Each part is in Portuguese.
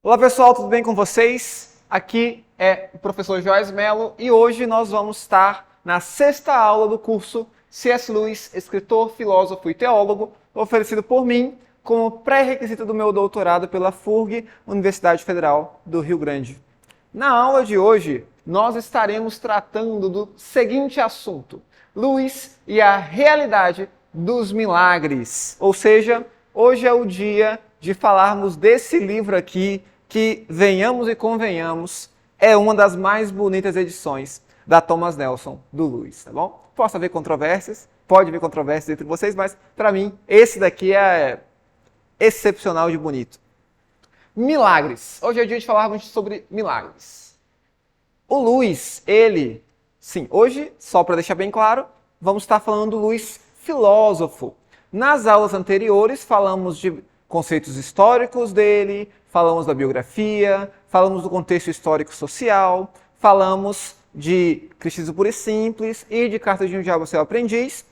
Olá pessoal, tudo bem com vocês? Aqui é o professor Joás Mello e hoje nós vamos estar na sexta aula do curso C.S. Lewis, escritor, filósofo e teólogo, oferecido por mim como pré-requisito do meu doutorado pela FURG, Universidade Federal do Rio Grande. Na aula de hoje, nós estaremos tratando do seguinte assunto: Lewis e a realidade dos milagres. Ou seja, hoje é o dia de falarmos desse livro aqui, que, venhamos e convenhamos, é uma das mais bonitas edições da Thomas Nelson, do Lewis, tá bom? Posso haver controvérsias, pode haver controvérsias entre vocês, mas para mim, esse daqui é excepcional de bonito. Milagres. Hoje é dia de falarmos sobre milagres. O Lewis, hoje, só para deixar bem claro, vamos estar falando do Lewis filósofo. Nas aulas anteriores, falamos de conceitos históricos dele, falamos da biografia, falamos do contexto histórico-social, falamos de Cristianismo Puro e Simples e de Carta de um Diabo ao Seu Aprendiz,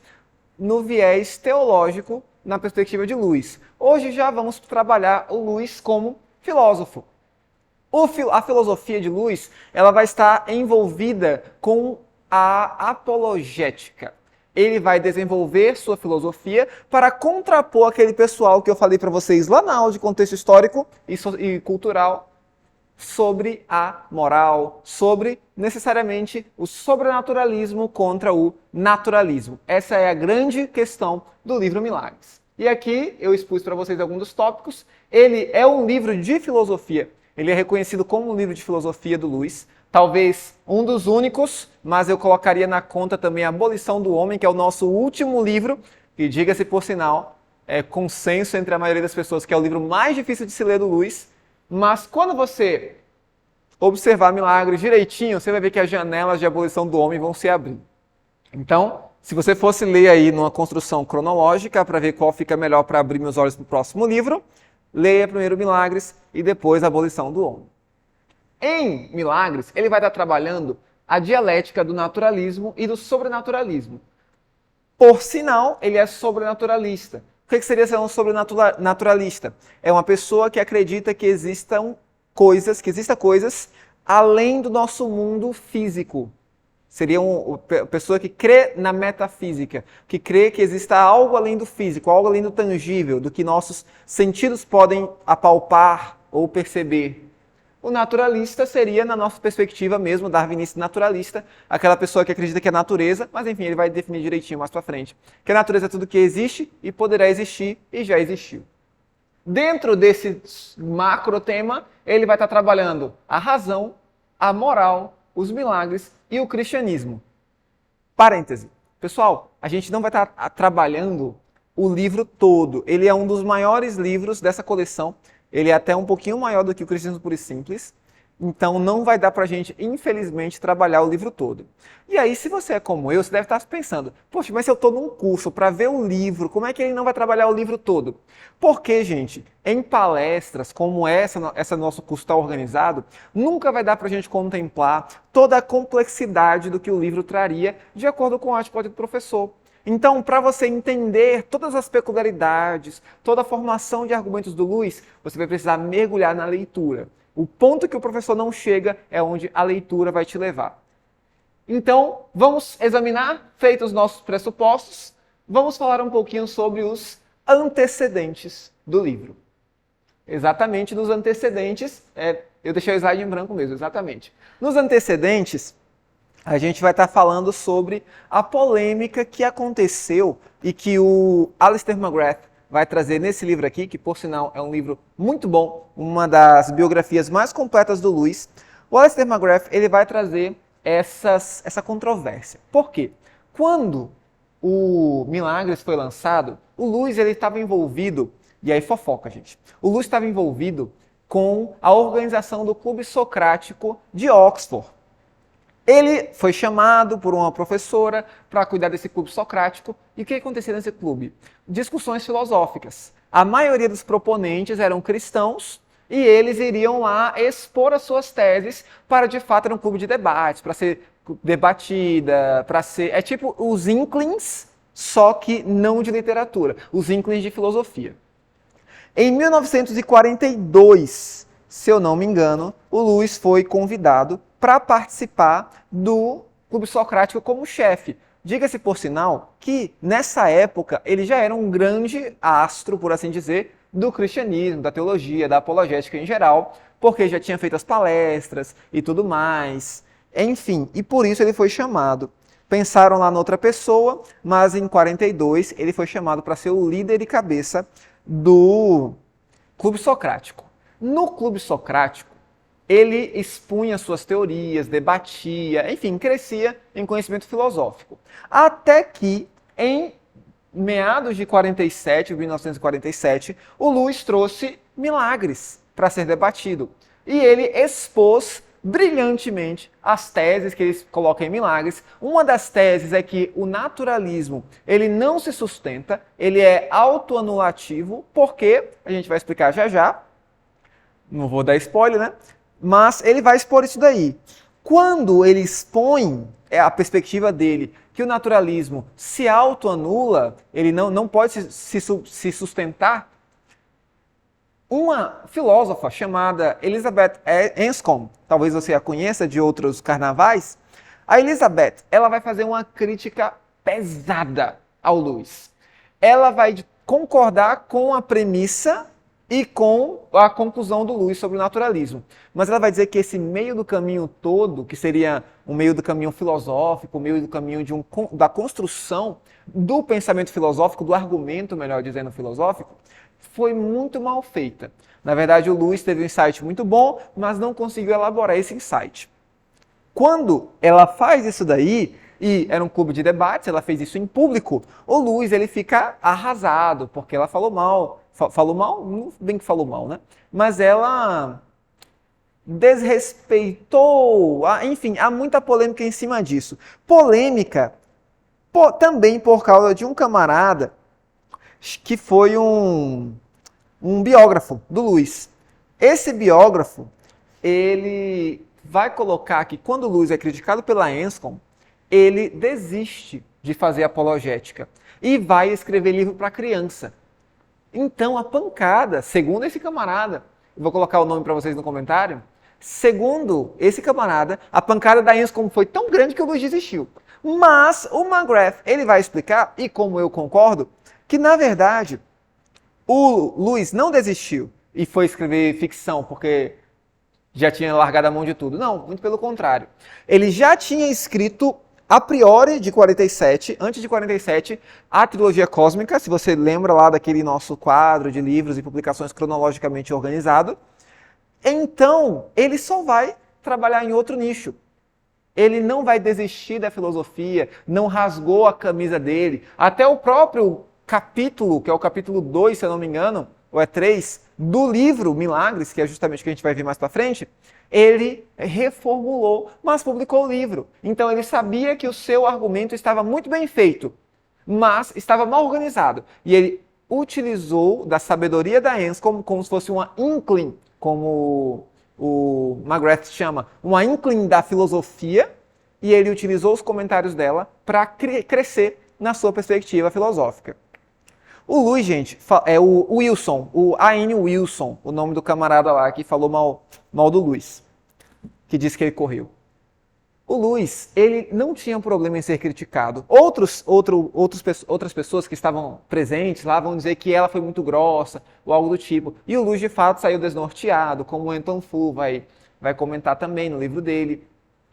no viés teológico, na perspectiva de Lewis. Hoje já vamos trabalhar o Lewis como filósofo. A filosofia de Lewis, ela vai estar envolvida com a apologética. Ele vai desenvolver sua filosofia para contrapor aquele pessoal que eu falei para vocês lá na aula de contexto histórico e cultural sobre a moral, sobre necessariamente o sobrenaturalismo contra o naturalismo. Essa é a grande questão do livro Milagres. E aqui eu expus para vocês alguns dos tópicos. Ele é um livro de filosofia. Ele é reconhecido como um livro de filosofia do Lewis. Talvez um dos únicos, mas eu colocaria na conta também A Abolição do Homem, que é o nosso último livro, que, diga-se por sinal, é consenso entre a maioria das pessoas que é o livro mais difícil de se ler do Lewis. Mas quando você observar Milagres direitinho, você vai ver que as janelas de Abolição do Homem vão se abrir. Então, se você fosse ler aí numa construção cronológica para ver qual fica melhor para abrir meus olhos para o próximo livro, leia primeiro Milagres e depois A Abolição do Homem. Em Milagres, ele vai estar trabalhando a dialética do naturalismo e do sobrenaturalismo. Por sinal, ele é sobrenaturalista. O que seria ser um sobrenaturalista? É uma pessoa que acredita que existam coisas além do nosso mundo físico. Seria uma pessoa que crê na metafísica, que crê que exista algo além do físico, algo além do tangível, do que nossos sentidos podem apalpar ou perceber. O naturalista seria, na nossa perspectiva mesmo, darwinista naturalista, aquela pessoa que acredita que é natureza, mas enfim, ele vai definir direitinho mais para frente, que a natureza é tudo que existe e poderá existir e já existiu. Dentro desse macro tema, ele vai estar trabalhando a razão, a moral, os milagres e o cristianismo. Parêntese. Pessoal, a gente não vai estar trabalhando o livro todo. Ele é um dos maiores livros dessa coleção. Ele é até um pouquinho maior do que o Cristianismo Puro e Simples. Então não vai dar pra gente, infelizmente, trabalhar o livro todo. E aí, se você é como eu, você deve estar pensando, poxa, mas se eu estou num curso para ver o livro, como é que ele não vai trabalhar o livro todo? Porque, gente, em palestras como essa nosso curso está organizado, nunca vai dar pra gente contemplar toda a complexidade do que o livro traria, de acordo com a atitude do professor. Então, para você entender todas as peculiaridades, toda a formação de argumentos do Lewis, você vai precisar mergulhar na leitura. O ponto que o professor não chega é onde a leitura vai te levar. Então, vamos examinar, feitos os nossos pressupostos, vamos falar um pouquinho sobre os antecedentes do livro. Exatamente nos antecedentes, eu deixei o slide em branco mesmo, exatamente. Nos antecedentes, a gente vai estar falando sobre a polêmica que aconteceu e que o Alistair McGrath vai trazer nesse livro aqui, que por sinal é um livro muito bom, uma das biografias mais completas do Lewis. O Alistair McGrath, ele vai trazer essa controvérsia. Por quê? Quando o Milagres foi lançado, o Lewis estava envolvido, e aí fofoca, gente. O Lewis estava envolvido com a organização do Clube Socrático de Oxford. Ele foi chamado por uma professora para cuidar desse clube socrático. E o que acontecia nesse clube? Discussões filosóficas. A maioria dos proponentes eram cristãos e eles iriam lá expor as suas teses para, de fato, era um clube de debates, para ser debatida, para ser... É tipo os Inklings, só que não de literatura. Os Inklings de filosofia. Em 1942, se eu não me engano, o Lewis foi convidado para participar do Clube Socrático como chefe. Diga-se por sinal que, nessa época, ele já era um grande astro, por assim dizer, do cristianismo, da teologia, da apologética em geral, porque já tinha feito as palestras e tudo mais. Enfim, e por isso ele foi chamado. Pensaram lá noutra pessoa, mas em 42 ele foi chamado para ser o líder e cabeça do Clube Socrático. No Clube Socrático, ele expunha suas teorias, debatia, enfim, crescia em conhecimento filosófico. Até que, em meados de 47, 1947, o Lewis trouxe milagres para ser debatido. E ele expôs brilhantemente as teses que ele coloca em milagres. Uma das teses é que o naturalismo ele não se sustenta, ele é autoanulativo, porque, a gente vai explicar já já, não vou dar spoiler, né? Mas ele vai expor isso daí. Quando ele expõe a perspectiva dele que o naturalismo se autoanula, ele não pode se sustentar, uma filósofa chamada Elizabeth Anscombe, talvez você a conheça de outros carnavais, a Elizabeth ela vai fazer uma crítica pesada ao Lewis. Ela vai concordar com a premissa e com a conclusão do Lewis sobre o naturalismo. Mas ela vai dizer que esse meio do caminho todo, que seria um meio do caminho filosófico, o meio do caminho da construção do pensamento filosófico, do argumento, melhor dizendo, filosófico, foi muito mal feita. Na verdade, o Lewis teve um insight muito bom, mas não conseguiu elaborar esse insight. Quando ela faz isso daí, e era um clube de debates, ela fez isso em público, o Lewis ele fica arrasado, porque ela falou mal. Falou mal? Não bem que falou mal, né? Mas ela desrespeitou, enfim, há muita polêmica em cima disso. Polêmica também por causa de um camarada que foi um biógrafo do Lewis. Esse biógrafo, ele vai colocar que quando o Lewis é criticado pela Anscombe, ele desiste de fazer apologética e vai escrever livro para criança. Então a pancada, segundo esse camarada, eu vou colocar o nome para vocês no comentário, segundo esse camarada, a pancada da Anscombe foi tão grande que o Lewis desistiu. Mas o McGrath, ele vai explicar, e como eu concordo, que na verdade o Lewis não desistiu e foi escrever ficção porque já tinha largado a mão de tudo. Não, muito pelo contrário. Ele já tinha escrito a priori de 47, antes de 47, a trilogia cósmica, se você lembra lá daquele nosso quadro de livros e publicações cronologicamente organizado. Então, ele só vai trabalhar em outro nicho. Ele não vai desistir da filosofia, não rasgou a camisa dele. Até o próprio capítulo, que é o capítulo 2, se eu não me engano, ou é 3, do livro Milagres, que é justamente o que a gente vai ver mais para frente, ele reformulou, mas publicou o livro. Então ele sabia que o seu argumento estava muito bem feito, mas estava mal organizado. E ele utilizou da sabedoria da Anscombe como se fosse uma inkling, como o McGrath chama, uma inkling da filosofia, e ele utilizou os comentários dela para crescer na sua perspectiva filosófica. O Lewis, gente, é o Wilson, o A.N. Wilson, o nome do camarada lá que falou mal do Lewis, que disse que ele correu. O Lewis, ele não tinha problema em ser criticado. Outras pessoas que estavam presentes lá vão dizer que ela foi muito grossa, ou algo do tipo. E o Lewis, de fato, saiu desnorteado, como o Anton Fu vai comentar também no livro dele.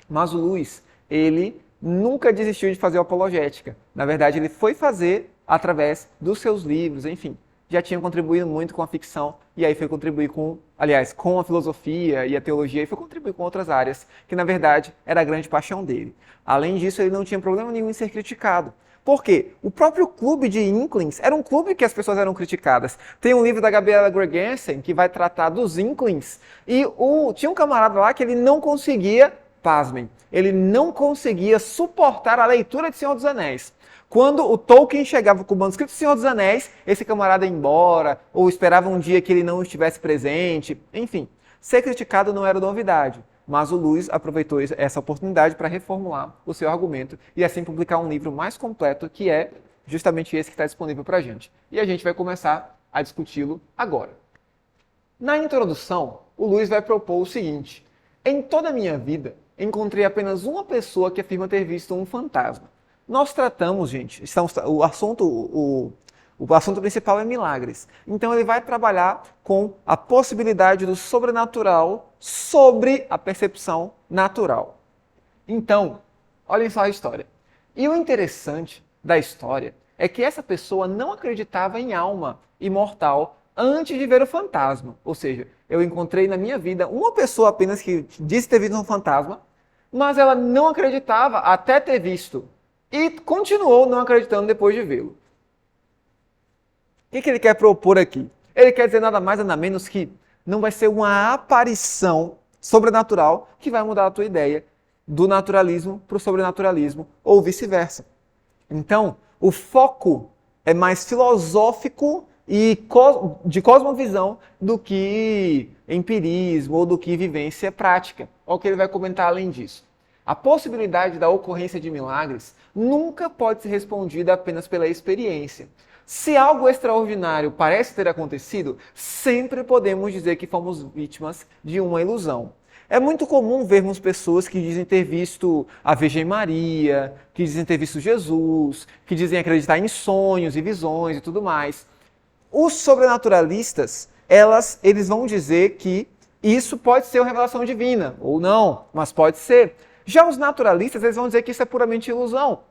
Mas o Lewis, ele nunca desistiu de fazer apologética. Na verdade, ele foi fazer através dos seus livros, enfim. Já tinha contribuído muito com a ficção, e aí foi contribuir com a filosofia e a teologia, e foi contribuir com outras áreas, que na verdade era a grande paixão dele. Além disso, ele não tinha problema nenhum em ser criticado. Por quê? O próprio clube de Inklings era um clube que as pessoas eram criticadas. Tem um livro da Gabriela Gregersen que vai tratar dos Inklings, e tinha um camarada lá que ele não conseguia, pasmem, ele não conseguia suportar a leitura de Senhor dos Anéis. Quando o Tolkien chegava com o manuscrito do Senhor dos Anéis, esse camarada ia embora, ou esperava um dia que ele não estivesse presente. Enfim, ser criticado não era novidade, mas o Lewis aproveitou essa oportunidade para reformular o seu argumento e assim publicar um livro mais completo, que é justamente esse que está disponível para a gente. E a gente vai começar a discuti-lo agora. Na introdução, o Luiz vai propor o seguinte: em toda a minha vida, encontrei apenas uma pessoa que afirma ter visto um fantasma. Nós tratamos, gente, o assunto principal é milagres. Então ele vai trabalhar com a possibilidade do sobrenatural sobre a percepção natural. Então, olhem só a história. E o interessante da história é que essa pessoa não acreditava em alma imortal antes de ver o fantasma. Ou seja, eu encontrei na minha vida uma pessoa apenas que disse ter visto um fantasma, mas ela não acreditava até ter visto. E continuou não acreditando depois de vê-lo. O que ele quer propor aqui? Ele quer dizer nada mais nada menos que não vai ser uma aparição sobrenatural que vai mudar a tua ideia do naturalismo para o sobrenaturalismo ou vice-versa. Então, o foco é mais filosófico e de cosmovisão do que empirismo ou do que vivência prática. Olha o que ele vai comentar além disso. A possibilidade da ocorrência de milagres nunca pode ser respondida apenas pela experiência. Se algo extraordinário parece ter acontecido, sempre podemos dizer que fomos vítimas de uma ilusão. É muito comum vermos pessoas que dizem ter visto a Virgem Maria, que dizem ter visto Jesus, que dizem acreditar em sonhos e visões e tudo mais. Os sobrenaturalistas, eles vão dizer que isso pode ser uma revelação divina, ou não, mas pode ser. Já os naturalistas, eles vão dizer que isso é puramente ilusão.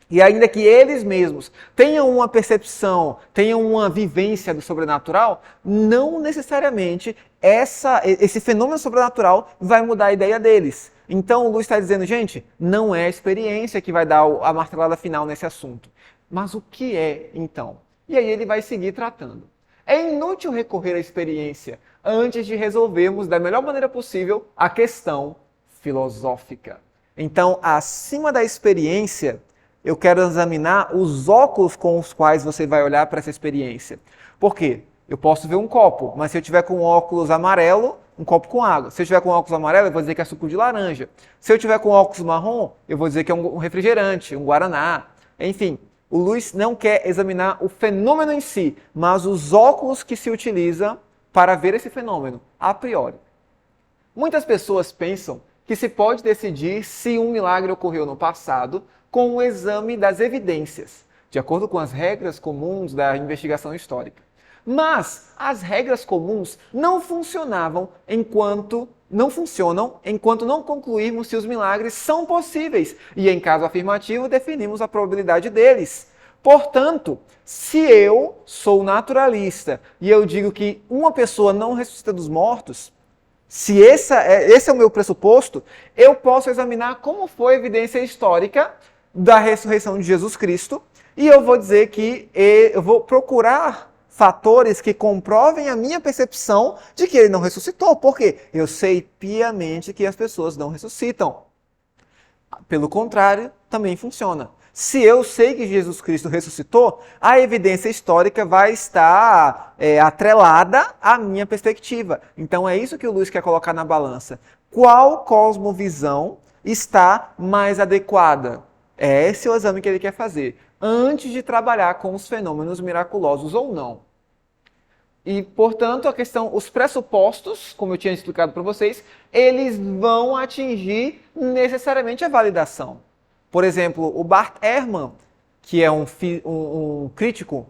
E ainda que eles mesmos tenham uma percepção, tenham uma vivência do sobrenatural, não necessariamente esse fenômeno sobrenatural vai mudar a ideia deles. Então o Luiz está dizendo, gente, não é a experiência que vai dar a martelada final nesse assunto. Mas o que é, então? E aí ele vai seguir tratando. É inútil recorrer à experiência antes de resolvermos da melhor maneira possível a questão filosófica. Então, acima da experiência, eu quero examinar os óculos com os quais você vai olhar para essa experiência. Por quê? Eu posso ver um copo, mas se eu tiver com óculos amarelo, um copo com água. Se eu tiver com óculos amarelo, eu vou dizer que é suco de laranja. Se eu tiver com óculos marrom, eu vou dizer que é um refrigerante, um guaraná. Enfim, o Luiz não quer examinar o fenômeno em si, mas os óculos que se utiliza para ver esse fenômeno, a priori. Muitas pessoas pensam que se pode decidir se um milagre ocorreu no passado com o exame das evidências, de acordo com as regras comuns da investigação histórica. Mas as regras comuns não funcionam enquanto não concluirmos se os milagres são possíveis e, em caso afirmativo, definimos a probabilidade deles. Portanto, se eu sou naturalista e eu digo que uma pessoa não ressuscita dos mortos, se esse é o meu pressuposto, eu posso examinar como foi a evidência histórica da ressurreição de Jesus Cristo e eu vou dizer que eu vou procurar fatores que comprovem a minha percepção de que ele não ressuscitou. Por quê? Eu sei piamente que as pessoas não ressuscitam. Pelo contrário, também funciona. Se eu sei que Jesus Cristo ressuscitou, a evidência histórica vai estar atrelada à minha perspectiva. Então é isso que o Luiz quer colocar na balança. Qual cosmovisão está mais adequada? Esse é o exame que ele quer fazer, antes de trabalhar com os fenômenos miraculosos ou não. E, portanto, os pressupostos, como eu tinha explicado para vocês, eles vão atingir necessariamente a validação. Por exemplo, o Bart Ehrman, que é um crítico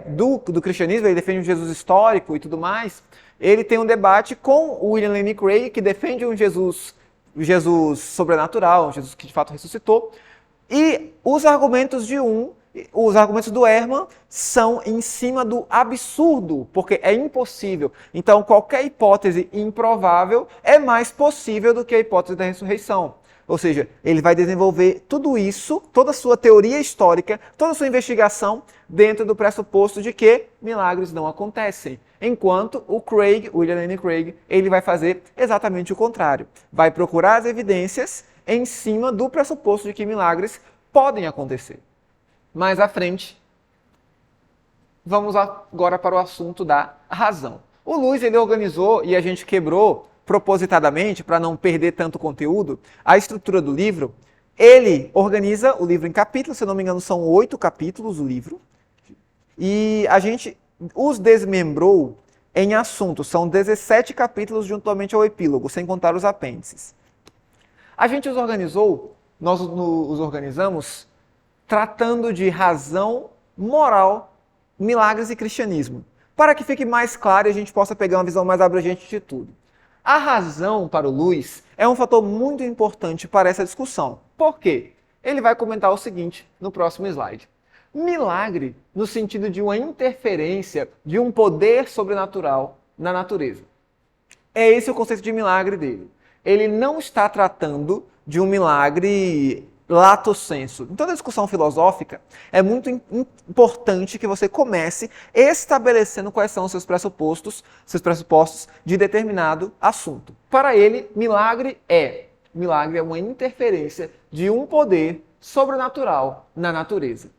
do cristianismo, ele defende um Jesus histórico e tudo mais, ele tem um debate com o William Lane Craig, que defende um Jesus sobrenatural, um Jesus que de fato ressuscitou, e os argumentos do Ehrman são em cima do absurdo, porque é impossível. Então, qualquer hipótese improvável é mais possível do que a hipótese da ressurreição. Ou seja, ele vai desenvolver tudo isso, toda a sua teoria histórica, toda a sua investigação dentro do pressuposto de que milagres não acontecem. Enquanto o William Lane Craig, ele vai fazer exatamente o contrário. Vai procurar as evidências em cima do pressuposto de que milagres podem acontecer. Mais à frente, vamos agora para o assunto da razão. O Luiz, ele organizou e a gente quebrou propositadamente, para não perder tanto conteúdo, a estrutura do livro. Ele organiza o livro em capítulos, se eu não me engano são 8 capítulos o livro, e a gente os desmembrou em assunto. São 17 capítulos juntamente ao epílogo, sem contar os apêndices. A gente os organizou, nós os organizamos tratando de razão, moral, milagres e cristianismo, para que fique mais claro e a gente possa pegar uma visão mais abrangente de tudo. A razão para o Luiz é um fator muito importante para essa discussão. Por quê? Ele vai comentar o seguinte no próximo slide. Milagre no sentido de uma interferência de um poder sobrenatural na natureza. É esse o conceito de milagre dele. Ele não está tratando de um milagre lato sensu. Em toda discussão filosófica, é muito importante que você comece estabelecendo quais são os seus pressupostos de determinado assunto. Para ele, milagre é uma interferência de um poder sobrenatural na natureza.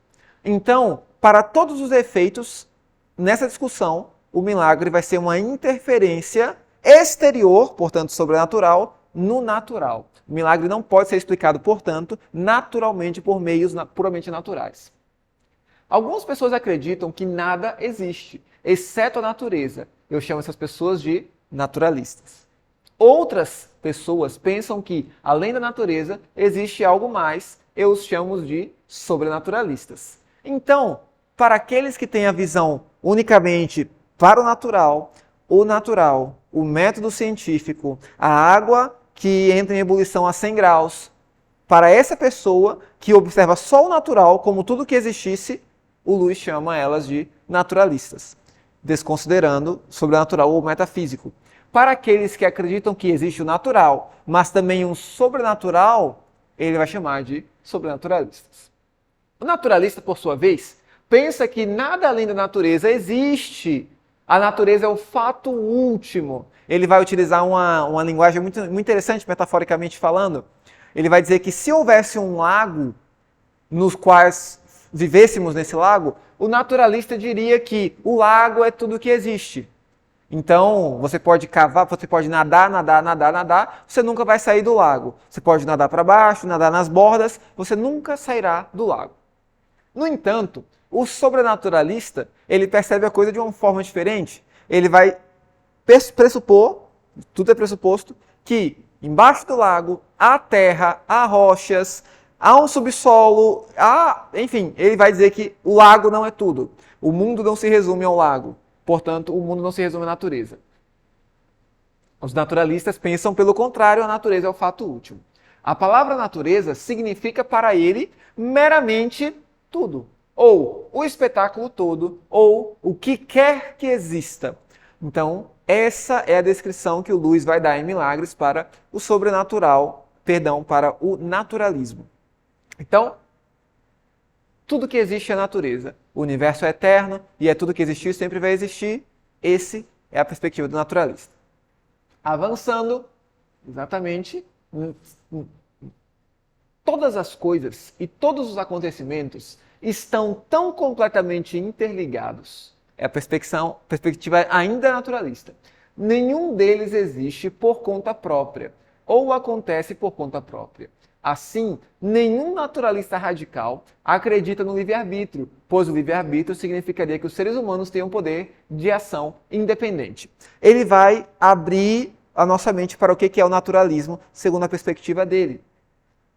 Então, para todos os efeitos, nessa discussão, o milagre vai ser uma interferência exterior, portanto sobrenatural, no natural. O milagre não pode ser explicado, portanto, naturalmente por meios puramente naturais. Algumas pessoas acreditam que nada existe, exceto a natureza. Eu chamo essas pessoas de naturalistas. Outras pessoas pensam que, além da natureza, existe algo mais. Eu os chamo de sobrenaturalistas. Então, para aqueles que têm a visão unicamente para o natural, o método científico, a água que entra em ebulição a 100 graus, para essa pessoa que observa só o natural como tudo que existisse, o Luiz chama elas de naturalistas, desconsiderando o sobrenatural ou metafísico. Para aqueles que acreditam que existe o natural, mas também um sobrenatural, ele vai chamar de sobrenaturalistas. O naturalista, por sua vez, pensa que nada além da natureza existe. A natureza é o fato último. Ele vai utilizar uma linguagem muito interessante, metaforicamente falando. Ele vai dizer que se houvesse um lago, nos quais vivêssemos nesse lago, o naturalista diria que o lago é tudo que existe. Então, você pode cavar, você pode nadar, você nunca vai sair do lago. Você pode nadar para baixo, nadar nas bordas, você nunca sairá do lago. No entanto, o sobrenaturalista, ele percebe a coisa de uma forma diferente. Ele vai pressupor, tudo é pressuposto, que embaixo do lago há terra, há rochas, há um subsolo, enfim, ele vai dizer que o lago não é tudo. O mundo não se resume ao lago. Portanto, o mundo não se resume à natureza. Os naturalistas pensam pelo contrário, a natureza é o fato último. A palavra natureza significa para ele meramente tudo, ou o espetáculo todo, ou o que quer que exista. Então, essa é a descrição que o Luiz vai dar em Milagres para o sobrenatural, para o naturalismo. Então, tudo que existe é natureza. O universo é eterno e é tudo que existiu e sempre vai existir. Essa é a perspectiva do naturalista. Avançando, exatamente, todas as coisas e todos os acontecimentos estão tão completamente interligados. É a perspectiva ainda naturalista. Nenhum deles existe por conta própria, ou acontece por conta própria. Assim, nenhum naturalista radical acredita no livre-arbítrio, pois o livre-arbítrio significaria que os seres humanos têm um poder de ação independente. Ele vai abrir a nossa mente para o que é o naturalismo, segundo a perspectiva dele.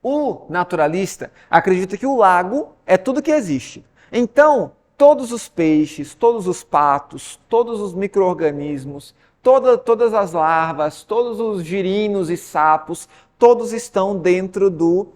O naturalista acredita que o lago é tudo que existe. Então, todos os peixes, todos os patos, todos os micro-organismos, todas as larvas, todos os girinos e sapos, todos estão dentro do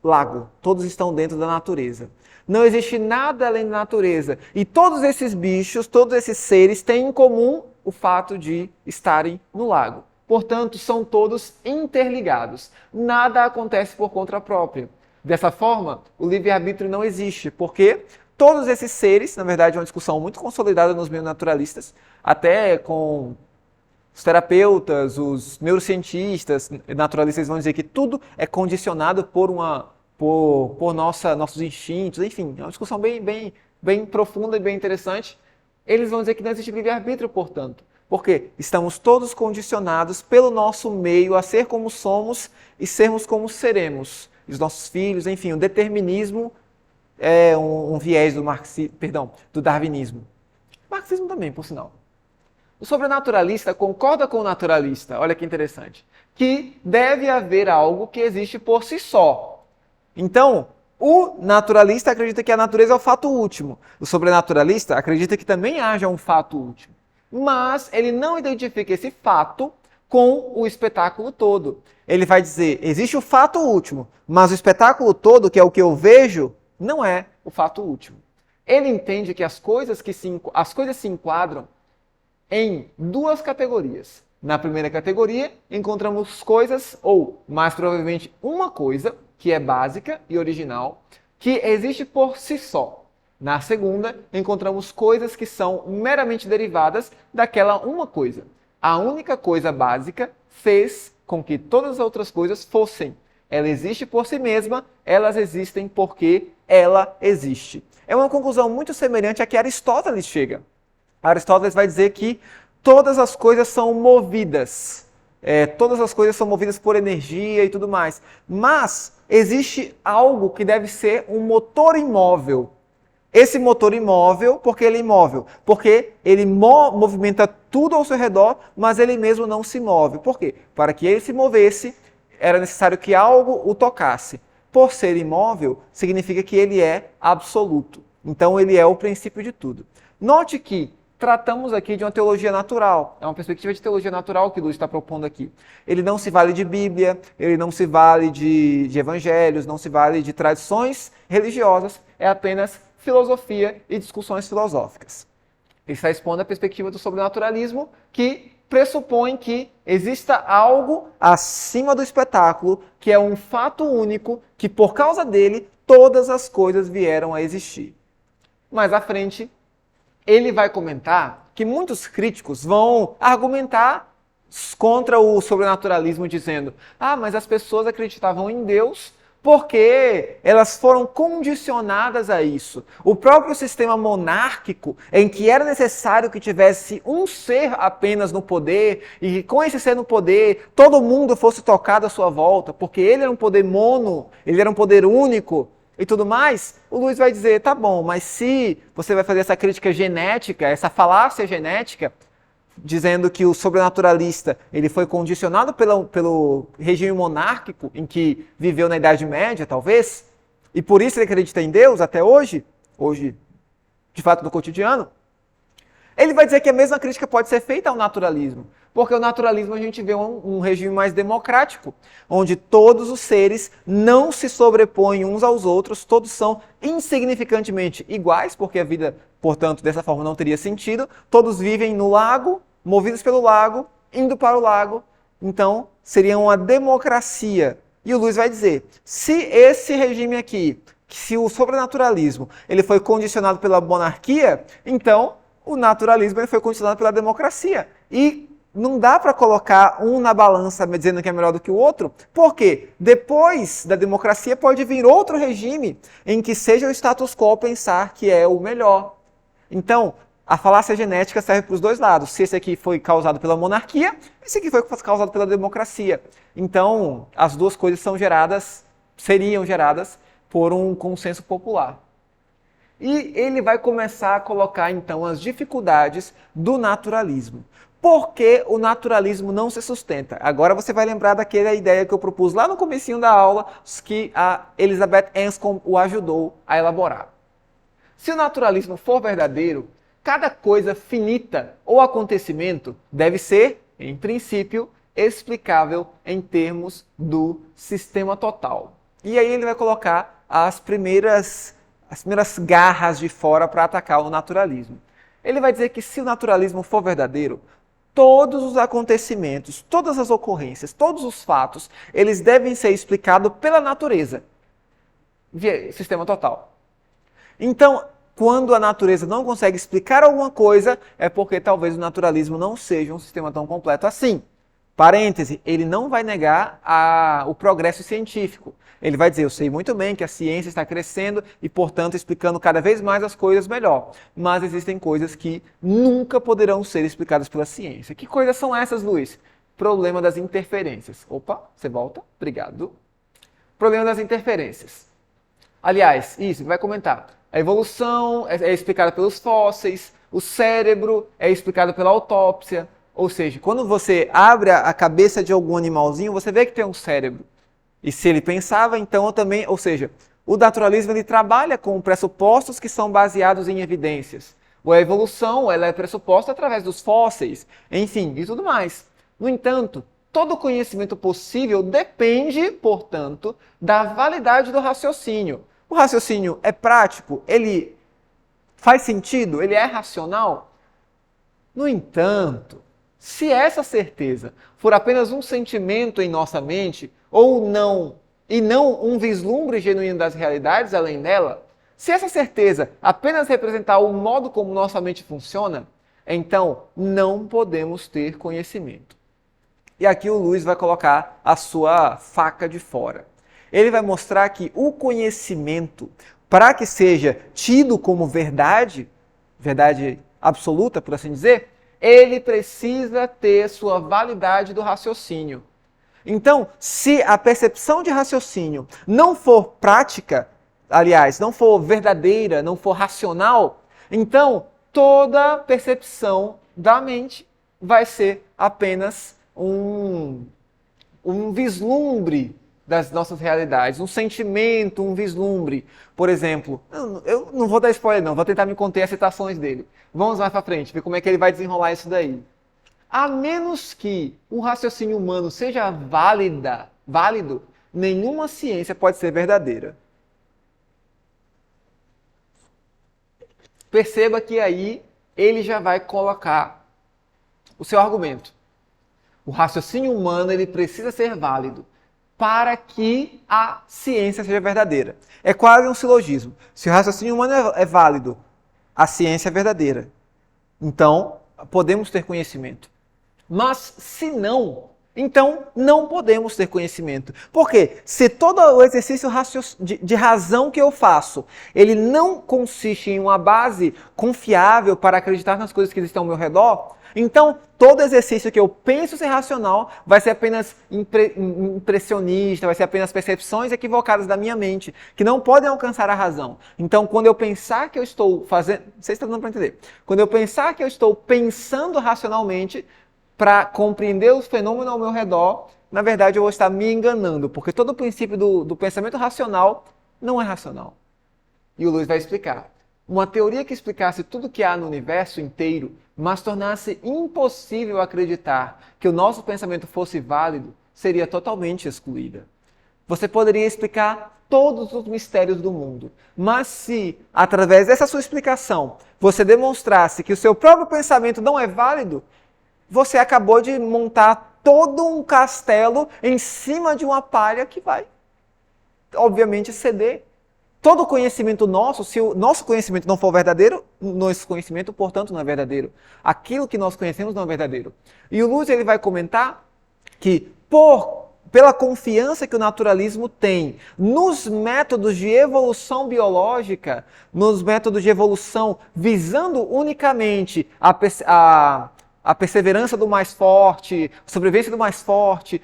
lago, todos estão dentro da natureza. Não existe nada além da natureza. E todos esses bichos, todos esses seres têm em comum o fato de estarem no lago. Portanto, são todos interligados. Nada acontece por conta própria. Dessa forma, o livre-arbítrio não existe, porque todos esses seres, na verdade é uma discussão muito consolidada nos meios naturalistas, até com os terapeutas, os neurocientistas, naturalistas vão dizer que tudo é condicionado por nossos instintos, enfim, é uma discussão bem profunda e bem interessante. Eles vão dizer que não existe livre-arbítrio, portanto, porque estamos todos condicionados pelo nosso meio a ser como somos e sermos como seremos. Os nossos filhos, enfim, o determinismo é um viés do darwinismo. Marxismo também, por sinal. O sobrenaturalista concorda com o naturalista, olha que interessante, que deve haver algo que existe por si só. Então, o naturalista acredita que a natureza é o fato último. O sobrenaturalista acredita que também haja um fato último. Mas ele não identifica esse fato com o espetáculo todo. Ele vai dizer, existe o fato último, mas o espetáculo todo, que é o que eu vejo, não é o fato último. Ele entende que as coisas se enquadram em duas categorias. Na primeira categoria, encontramos coisas, ou mais provavelmente uma coisa, que é básica e original, que existe por si só. Na segunda, encontramos coisas que são meramente derivadas daquela uma coisa. A única coisa básica fez com que todas as outras coisas fossem. Ela existe por si mesma, elas existem porque ela existe. É uma conclusão muito semelhante à que Aristóteles chega. Aristóteles vai dizer que todas as coisas são movidas. Todas as coisas são movidas por energia e tudo mais. Mas existe algo que deve ser um motor imóvel. Esse motor imóvel, porque ele é imóvel? Porque ele movimenta tudo ao seu redor, mas ele mesmo não se move. Por quê? Para que ele se movesse, era necessário que algo o tocasse. Por ser imóvel, significa que ele é absoluto. Então ele é o princípio de tudo. Note que tratamos aqui de uma teologia natural. É uma perspectiva de teologia natural que Luiz está propondo aqui. Ele não se vale de Bíblia, ele não se vale de evangelhos, não se vale de tradições religiosas, é apenas filosofia e discussões filosóficas. Ele está expondo a perspectiva do sobrenaturalismo, que pressupõe que exista algo acima do espetáculo, que é um fato único, que por causa dele todas as coisas vieram a existir. Mais à frente, ele vai comentar que muitos críticos vão argumentar contra o sobrenaturalismo, dizendo: mas as pessoas acreditavam em Deus porque elas foram condicionadas a isso. O próprio sistema monárquico, em que era necessário que tivesse um ser apenas no poder, e com esse ser no poder, todo mundo fosse tocado à sua volta, porque ele era um poder mono, ele era um poder único, e tudo mais, o Luiz vai dizer, tá bom, mas se você vai fazer essa crítica genética, essa falácia genética, dizendo que o sobrenaturalista ele foi condicionado pelo regime monárquico em que viveu na Idade Média, talvez, e por isso ele acredita em Deus até hoje, de fato, no cotidiano, ele vai dizer que a mesma crítica pode ser feita ao naturalismo, porque o naturalismo a gente vê um regime mais democrático, onde todos os seres não se sobrepõem uns aos outros, todos são insignificantemente iguais, porque a vida, portanto, dessa forma não teria sentido, todos vivem no lago, movidos pelo lago, indo para o lago, então seria uma democracia. E o Luiz vai dizer, se esse regime aqui, se o sobrenaturalismo ele foi condicionado pela monarquia, então o naturalismo ele foi condicionado pela democracia. E não dá para colocar um na balança dizendo que é melhor do que o outro, porque depois da democracia pode vir outro regime em que seja o status quo pensar que é o melhor. Então, a falácia genética serve para os dois lados. Se esse aqui foi causado pela monarquia, esse aqui foi causado pela democracia. Então, as duas coisas seriam geradas por um consenso popular. E ele vai começar a colocar, então, as dificuldades do naturalismo. Por que o naturalismo não se sustenta? Agora você vai lembrar daquela ideia que eu propus lá no comecinho da aula, que a Elizabeth Anscombe o ajudou a elaborar. Se o naturalismo for verdadeiro, cada coisa finita ou acontecimento deve ser, em princípio, explicável em termos do sistema total. E aí ele vai colocar as primeiras garras de fora para atacar o naturalismo. Ele vai dizer que se o naturalismo for verdadeiro, todos os acontecimentos, todas as ocorrências, todos os fatos, eles devem ser explicados pela natureza. Sistema total. Então, quando a natureza não consegue explicar alguma coisa, é porque talvez o naturalismo não seja um sistema tão completo assim. Parêntese, ele não vai negar o progresso científico. Ele vai dizer, eu sei muito bem que a ciência está crescendo e, portanto, explicando cada vez mais as coisas melhor. Mas existem coisas que nunca poderão ser explicadas pela ciência. Que coisas são essas, Luiz? Problema das interferências. Opa, você volta? Obrigado. Problema das interferências. Aliás, isso, vai comentar. A evolução é explicada pelos fósseis, o cérebro é explicado pela autópsia. Ou seja, quando você abre a cabeça de algum animalzinho, você vê que tem um cérebro. E se ele pensava, então eu também, ou seja, o naturalismo ele trabalha com pressupostos que são baseados em evidências. A evolução ela é pressuposta através dos fósseis, enfim, e tudo mais. No entanto, todo conhecimento possível depende, portanto, da validade do raciocínio. O raciocínio é prático? Ele faz sentido? Ele é racional? No entanto, se essa certeza for apenas um sentimento em nossa mente, ou não, e não um vislumbre genuíno das realidades além dela, se essa certeza apenas representar o modo como nossa mente funciona, então não podemos ter conhecimento. E aqui o Luiz vai colocar a sua faca de fora. Ele vai mostrar que o conhecimento, para que seja tido como verdade, verdade absoluta, por assim dizer, ele precisa ter sua validade do raciocínio. Então, se a percepção de raciocínio não for prática, aliás, não for verdadeira, não for racional, então toda percepção da mente vai ser apenas um vislumbre das nossas realidades, um sentimento, um vislumbre. Por exemplo, eu não vou dar spoiler não, vou tentar me conter as citações dele. Vamos mais para frente, ver como é que ele vai desenrolar isso daí. A menos que o raciocínio humano seja válido, nenhuma ciência pode ser verdadeira. Perceba que aí ele já vai colocar o seu argumento. O raciocínio humano ele precisa ser válido para que a ciência seja verdadeira. É quase um silogismo. Se o raciocínio humano é válido, a ciência é verdadeira. Então, podemos ter conhecimento. Mas se não, então não podemos ter conhecimento. Por quê? Se todo o exercício de razão que eu faço, ele não consiste em uma base confiável para acreditar nas coisas que estão ao meu redor, então todo exercício que eu penso ser racional vai ser apenas impressionista, vai ser apenas percepções equivocadas da minha mente, que não podem alcançar a razão. Então quando eu pensar que eu estou fazendo... Vocês estão dando para entender? Quando eu pensar que eu estou pensando racionalmente, para compreender os fenômenos ao meu redor, na verdade eu vou estar me enganando, porque todo o princípio do pensamento racional não é racional. E o Luiz vai explicar. Uma teoria que explicasse tudo que há no universo inteiro, mas tornasse impossível acreditar que o nosso pensamento fosse válido, seria totalmente excluída. Você poderia explicar todos os mistérios do mundo, mas se, através dessa sua explicação, você demonstrasse que o seu próprio pensamento não é válido, você acabou de montar todo um castelo em cima de uma palha que vai, obviamente, ceder. Todo conhecimento nosso, se o nosso conhecimento não for verdadeiro, nosso conhecimento, portanto, não é verdadeiro. Aquilo que nós conhecemos não é verdadeiro. E o Luz ele vai comentar que, pela confiança que o naturalismo tem nos métodos de evolução biológica, nos métodos de evolução visando unicamente a perseverança do mais forte, a sobrevivência do mais forte,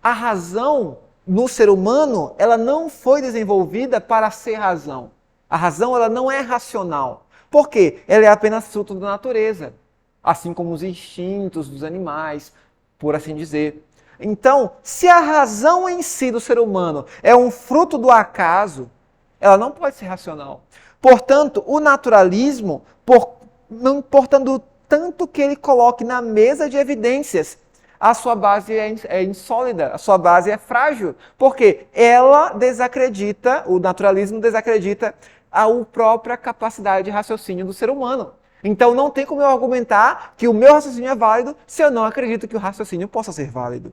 a razão no ser humano, ela não foi desenvolvida para ser razão. A razão ela não é racional. Por quê? Ela é apenas fruto da natureza, assim como os instintos dos animais, por assim dizer. Então, se a razão em si do ser humano é um fruto do acaso, ela não pode ser racional. Portanto, o naturalismo, não importando tanto que ele coloque na mesa de evidências, a sua base é insólida, a sua base é frágil, porque ela desacredita, o naturalismo desacredita a própria capacidade de raciocínio do ser humano. Então não tem como eu argumentar que o meu raciocínio é válido se eu não acredito que o raciocínio possa ser válido.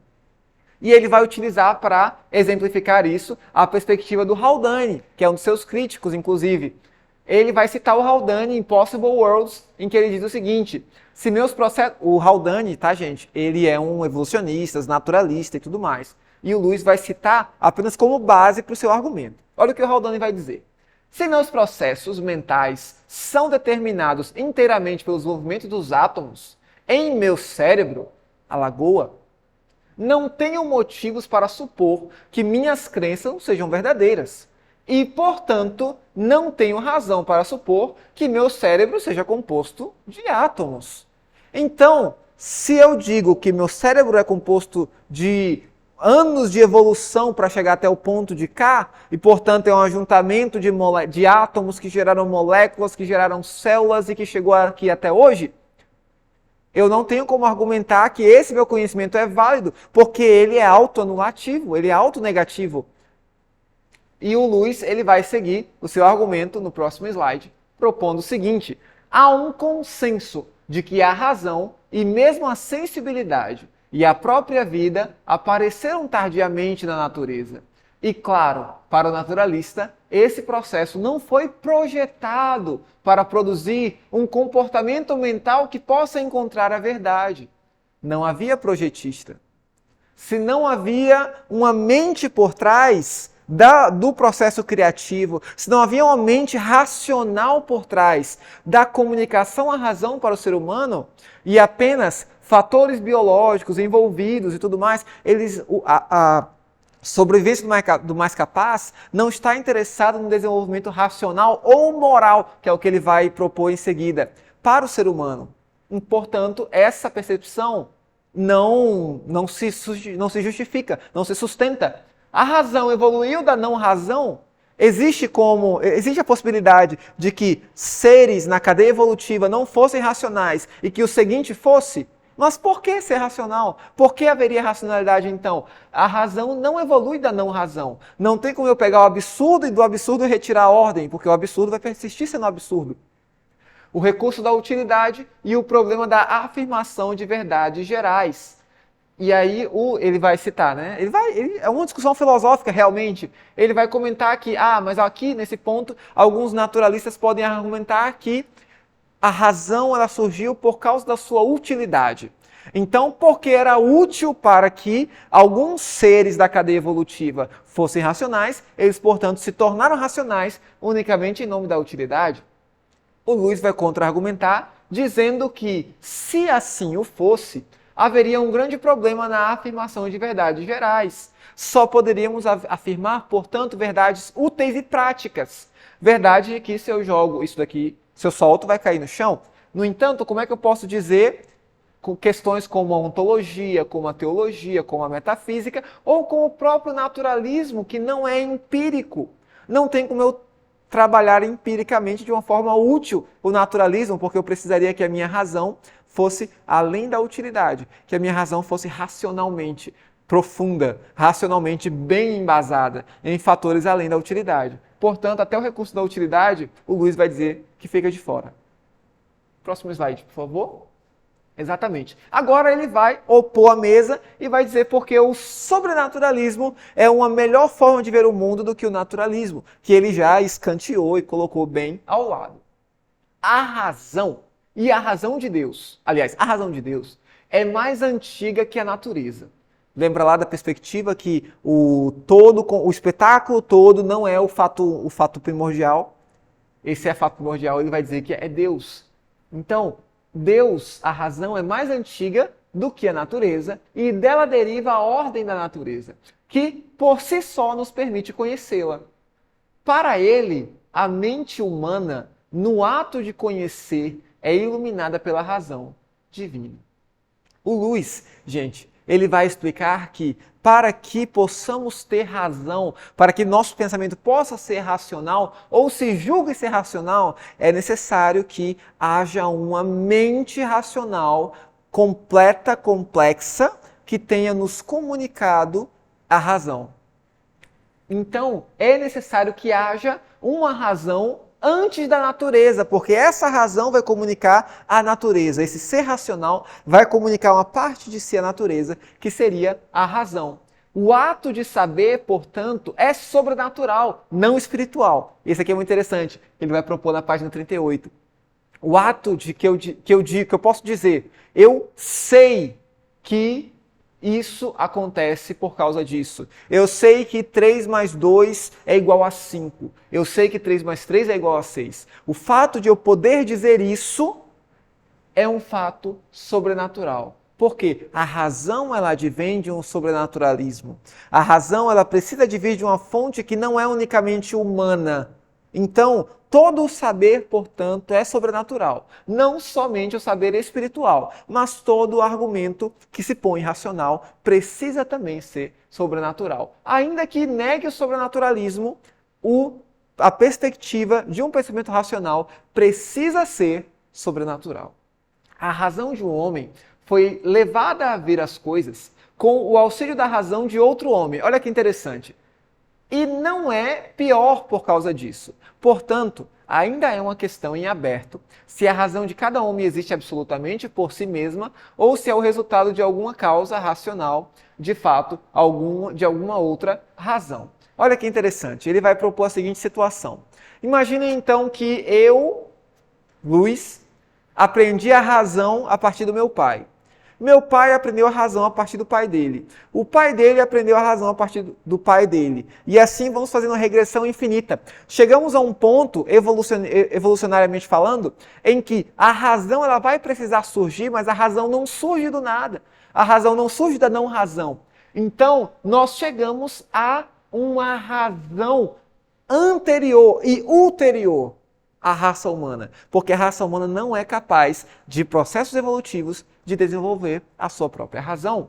E ele vai utilizar para exemplificar isso a perspectiva do Haldane, que é um dos seus críticos, inclusive. Ele vai citar o Haldane em Possible Worlds, em que ele diz o seguinte: se meus processos... O Haldane, tá, gente? Ele é um evolucionista, naturalista e tudo mais. E o Luiz vai citar apenas como base para o seu argumento. Olha o que o Haldane vai dizer. Se meus processos mentais são determinados inteiramente pelos movimentos dos átomos, em meu cérebro, a lagoa, não tenho motivos para supor que minhas crenças não sejam verdadeiras. e, portanto, não tenho razão para supor que meu cérebro seja composto de átomos. Então, se eu digo que meu cérebro é composto de anos de evolução para chegar até o ponto de K, e portanto é um ajuntamento de átomos que geraram moléculas, que geraram células e que chegou aqui até hoje, eu não tenho como argumentar que esse meu conhecimento é válido, porque ele é autoanulativo, ele é autonegativo. E o Lewis ele vai seguir o seu argumento no próximo slide, propondo o seguinte: há um consenso de que a razão e mesmo a sensibilidade e a própria vida apareceram tardiamente na natureza. E claro, para o naturalista, esse processo não foi projetado para produzir um comportamento mental que possa encontrar a verdade. Não havia projetista. Se não havia uma mente por trás do processo criativo, se não havia uma mente racional por trás da comunicação à razão para o ser humano, e apenas fatores biológicos envolvidos e tudo mais, a sobrevivência do mais capaz não está interessado no desenvolvimento racional ou moral, que é o que ele vai propor em seguida, para o ser humano. E, portanto, essa percepção não se justifica, não se sustenta. A razão evoluiu da não razão. Existe a possibilidade de que seres na cadeia evolutiva não fossem racionais e que o seguinte fosse. Mas por que ser racional? Por que haveria racionalidade então? A razão não evolui da não razão. Não tem como eu pegar o absurdo e do absurdo retirar a ordem, porque o absurdo vai persistir sendo absurdo. O recurso da utilidade e o problema da afirmação de verdades gerais. E aí ele vai citar, né? É uma discussão filosófica realmente. Ele vai comentar que, mas aqui nesse ponto, alguns naturalistas podem argumentar que a razão ela surgiu por causa da sua utilidade. Então, porque era útil para que alguns seres da cadeia evolutiva fossem racionais, eles, portanto, se tornaram racionais unicamente em nome da utilidade. O Lewis vai contra-argumentar, dizendo que, se assim o fosse, haveria um grande problema na afirmação de verdades gerais. Só poderíamos afirmar, portanto, verdades úteis e práticas. Verdade de que se eu jogo isso daqui, se eu solto, vai cair no chão. No entanto, como é que eu posso dizer com questões como a ontologia, como a teologia, como a metafísica, ou com o próprio naturalismo, que não é empírico? Não tem como eu trabalhar empiricamente de uma forma útil o naturalismo, porque eu precisaria que a minha razão fosse além da utilidade, que a minha razão fosse racionalmente profunda, racionalmente bem embasada em fatores além da utilidade. Portanto, até o recurso da utilidade, o Lewis vai dizer que fica de fora. Próximo slide, por favor. Exatamente. Agora ele vai opor a mesa e vai dizer porque o sobrenaturalismo é uma melhor forma de ver o mundo do que o naturalismo, que ele já escanteou e colocou bem ao lado. A razão e a razão de Deus, aliás, a razão de Deus é mais antiga que a natureza. Lembra lá da perspectiva que o espetáculo todo não é o fato primordial. Esse é fato primordial, ele vai dizer que é Deus. Então, Deus, a razão, é mais antiga do que a natureza e dela deriva a ordem da natureza, que por si só nos permite conhecê-la. Para ele, a mente humana, no ato de conhecer, é iluminada pela razão divina. O Lewis, gente, ele vai explicar que para que possamos ter razão, para que nosso pensamento possa ser racional, ou se julgue ser racional, é necessário que haja uma mente racional completa, complexa, que tenha nos comunicado a razão. Então, é necessário que haja uma razão antes da natureza, porque essa razão vai comunicar a natureza. Esse ser racional vai comunicar uma parte de si à natureza, que seria a razão. O ato de saber, portanto, é sobrenatural, não espiritual. Esse aqui é muito interessante, ele vai propor na página 38. O ato de que eu posso dizer, eu sei que isso acontece por causa disso. Eu sei que 3 mais 2 é igual a 5. Eu sei que 3 mais 3 é igual a 6. O fato de eu poder dizer isso é um fato sobrenatural. Porque a razão ela advém de um sobrenaturalismo. A razão ela precisa advir de uma fonte que não é unicamente humana. Então, todo o saber, portanto, é sobrenatural. Não somente o saber espiritual, mas todo o argumento que se põe racional precisa também ser sobrenatural. Ainda que negue o sobrenaturalismo, a perspectiva de um pensamento racional precisa ser sobrenatural. A razão de um homem foi levada a ver as coisas com o auxílio da razão de outro homem. Olha que interessante. E não é pior por causa disso. Portanto, ainda é uma questão em aberto se a razão de cada homem existe absolutamente por si mesma ou se é o resultado de alguma causa racional, de fato, de alguma outra razão. Olha que interessante, ele vai propor a seguinte situação. Imaginem então que eu, Luiz, aprendi a razão a partir do meu pai. Meu pai aprendeu a razão a partir do pai dele. O pai dele aprendeu a razão a partir do pai dele. E assim vamos fazendo uma regressão infinita. Chegamos a um ponto, evolucionariamente falando, em que a razão ela vai precisar surgir, mas a razão não surge do nada. A razão não surge da não razão. Então, nós chegamos a uma razão anterior e ulterior a raça humana, porque a raça humana não é capaz de processos evolutivos de desenvolver a sua própria razão.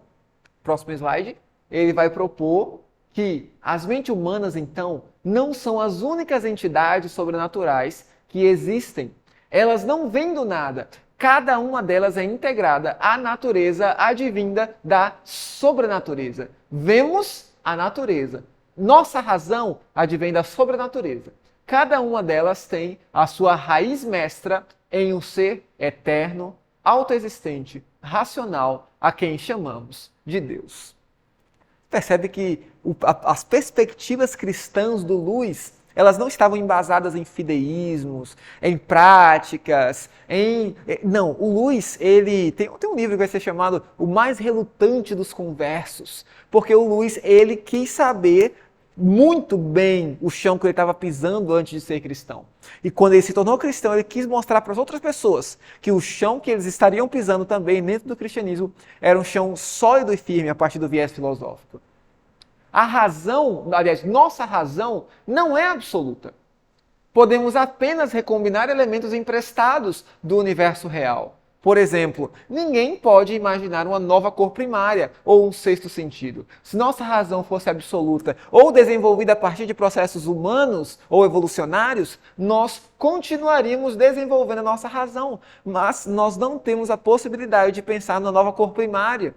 Próximo slide, ele vai propor que as mentes humanas, então, não são as únicas entidades sobrenaturais que existem. Elas não vêm do nada. Cada uma delas é integrada à natureza advinda da sobrenatureza. Vemos a natureza. Nossa razão advém da sobrenatureza. Cada uma delas tem a sua raiz mestra em um ser eterno, autoexistente, racional, a quem chamamos de Deus. Percebe que as perspectivas cristãs do Luiz, elas não estavam embasadas em fideísmos, em práticas, Não, o Luiz, ele tem um livro que vai ser chamado O Mais Relutante dos Conversos, porque o Luiz, ele quis saber muito bem o chão que ele estava pisando antes de ser cristão. E quando ele se tornou cristão, ele quis mostrar para as outras pessoas que o chão que eles estariam pisando também dentro do cristianismo era um chão sólido e firme a partir do viés filosófico. A razão, aliás, nossa razão não é absoluta. Podemos apenas recombinar elementos emprestados do universo real. Por exemplo, ninguém pode imaginar uma nova cor primária ou um sexto sentido. Se nossa razão fosse absoluta ou desenvolvida a partir de processos humanos ou evolucionários, nós continuaríamos desenvolvendo a nossa razão, mas nós não temos a possibilidade de pensar numa nova cor primária.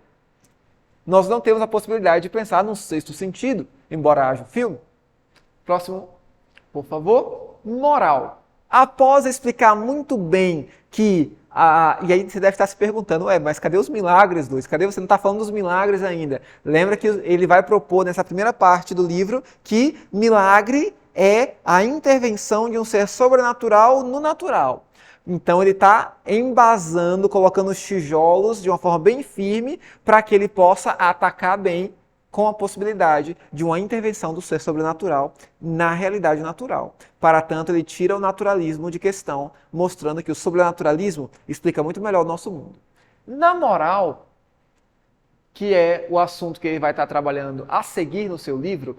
Nós não temos a possibilidade de pensar num sexto sentido, embora haja um filme. Próximo, por favor. Moral. Após explicar muito bem que e aí você deve estar se perguntando, mas cadê os milagres, Luiz? Cadê você não está falando dos milagres ainda? Lembra que ele vai propor nessa primeira parte do livro que milagre é a intervenção de um ser sobrenatural no natural. Então ele está embasando, colocando os tijolos de uma forma bem firme para que ele possa atacar bem com a possibilidade de uma intervenção do ser sobrenatural na realidade natural. Para tanto, ele tira o naturalismo de questão, mostrando que o sobrenaturalismo explica muito melhor o nosso mundo. Na moral, que é o assunto que ele vai estar trabalhando a seguir no seu livro,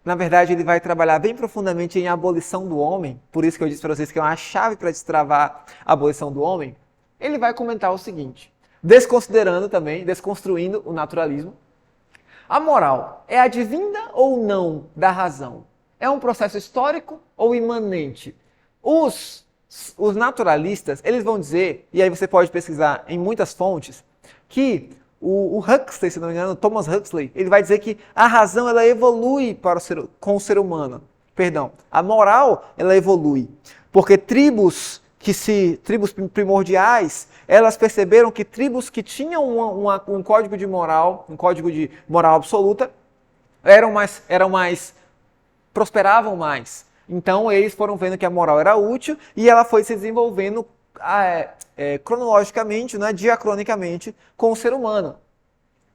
na verdade, ele vai trabalhar bem profundamente em abolição do homem, por isso que eu disse para vocês que é uma chave para destravar a abolição do homem. Ele vai comentar o seguinte, desconstruindo o naturalismo. A moral é advinda ou não da razão? É um processo histórico ou imanente? Os naturalistas, eles vão dizer, e aí você pode pesquisar em muitas fontes, que o Huxley, se não me engano, Thomas Huxley, ele vai dizer que a razão ela evolui com o ser humano. Perdão, a moral ela evolui. Porque tribos primordiais, elas perceberam que tribos que tinham um código de moral absoluta, prosperavam mais. Então eles foram vendo que a moral era útil e ela foi se desenvolvendo cronologicamente, diacronicamente, com o ser humano.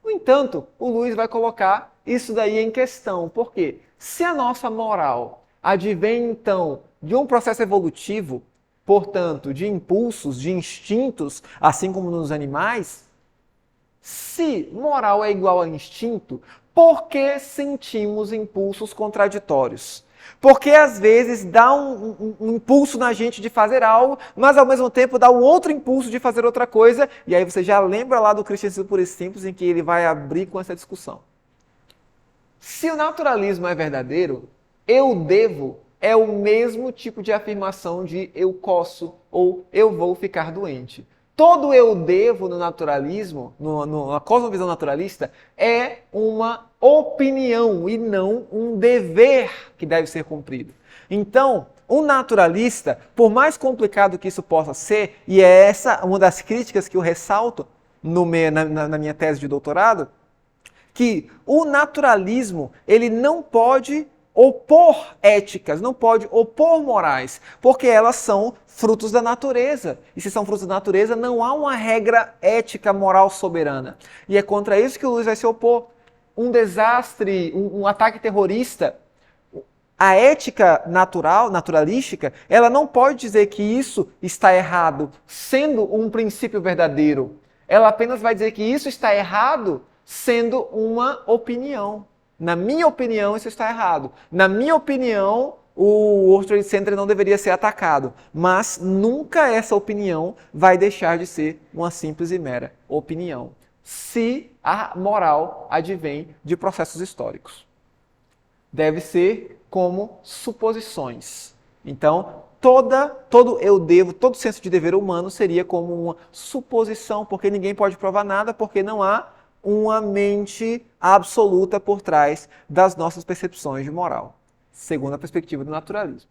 No entanto, o Luiz vai colocar isso daí em questão. Por quê? Se a nossa moral advém, então, de um processo evolutivo, portanto, de impulsos, de instintos, assim como nos animais, Se moral é igual a instinto, por que sentimos impulsos contraditórios? Porque às vezes dá um impulso na gente de fazer algo, mas ao mesmo tempo dá um outro impulso de fazer outra coisa, e aí você já lembra lá do Cristianismo Puro e Simples, em que ele vai abrir com essa discussão. Se o naturalismo é verdadeiro, eu devo é o mesmo tipo de afirmação de eu coço ou eu vou ficar doente. Todo eu devo no naturalismo, na cosmovisão naturalista, é uma opinião e não um dever que deve ser cumprido. Então, o naturalista, por mais complicado que isso possa ser, e é essa uma das críticas que eu ressalto na minha tese de doutorado, que o naturalismo ele não pode opor éticas, não pode opor morais, porque elas são frutos da natureza. E se são frutos da natureza, não há uma regra ética, moral soberana. E é contra isso que o Luiz vai se opor. Um desastre, um ataque terrorista, a ética naturalística, ela não pode dizer que isso está errado, sendo um princípio verdadeiro. Ela apenas vai dizer que isso está errado, sendo uma opinião. Na minha opinião, isso está errado. Na minha opinião, o World Trade Center não deveria ser atacado. Mas nunca essa opinião vai deixar de ser uma simples e mera opinião, se a moral advém de processos históricos. Deve ser como suposições. Então, todo eu devo, todo senso de dever humano seria como uma suposição, porque ninguém pode provar nada, porque não há uma mente absoluta por trás das nossas percepções de moral, segundo a perspectiva do naturalismo.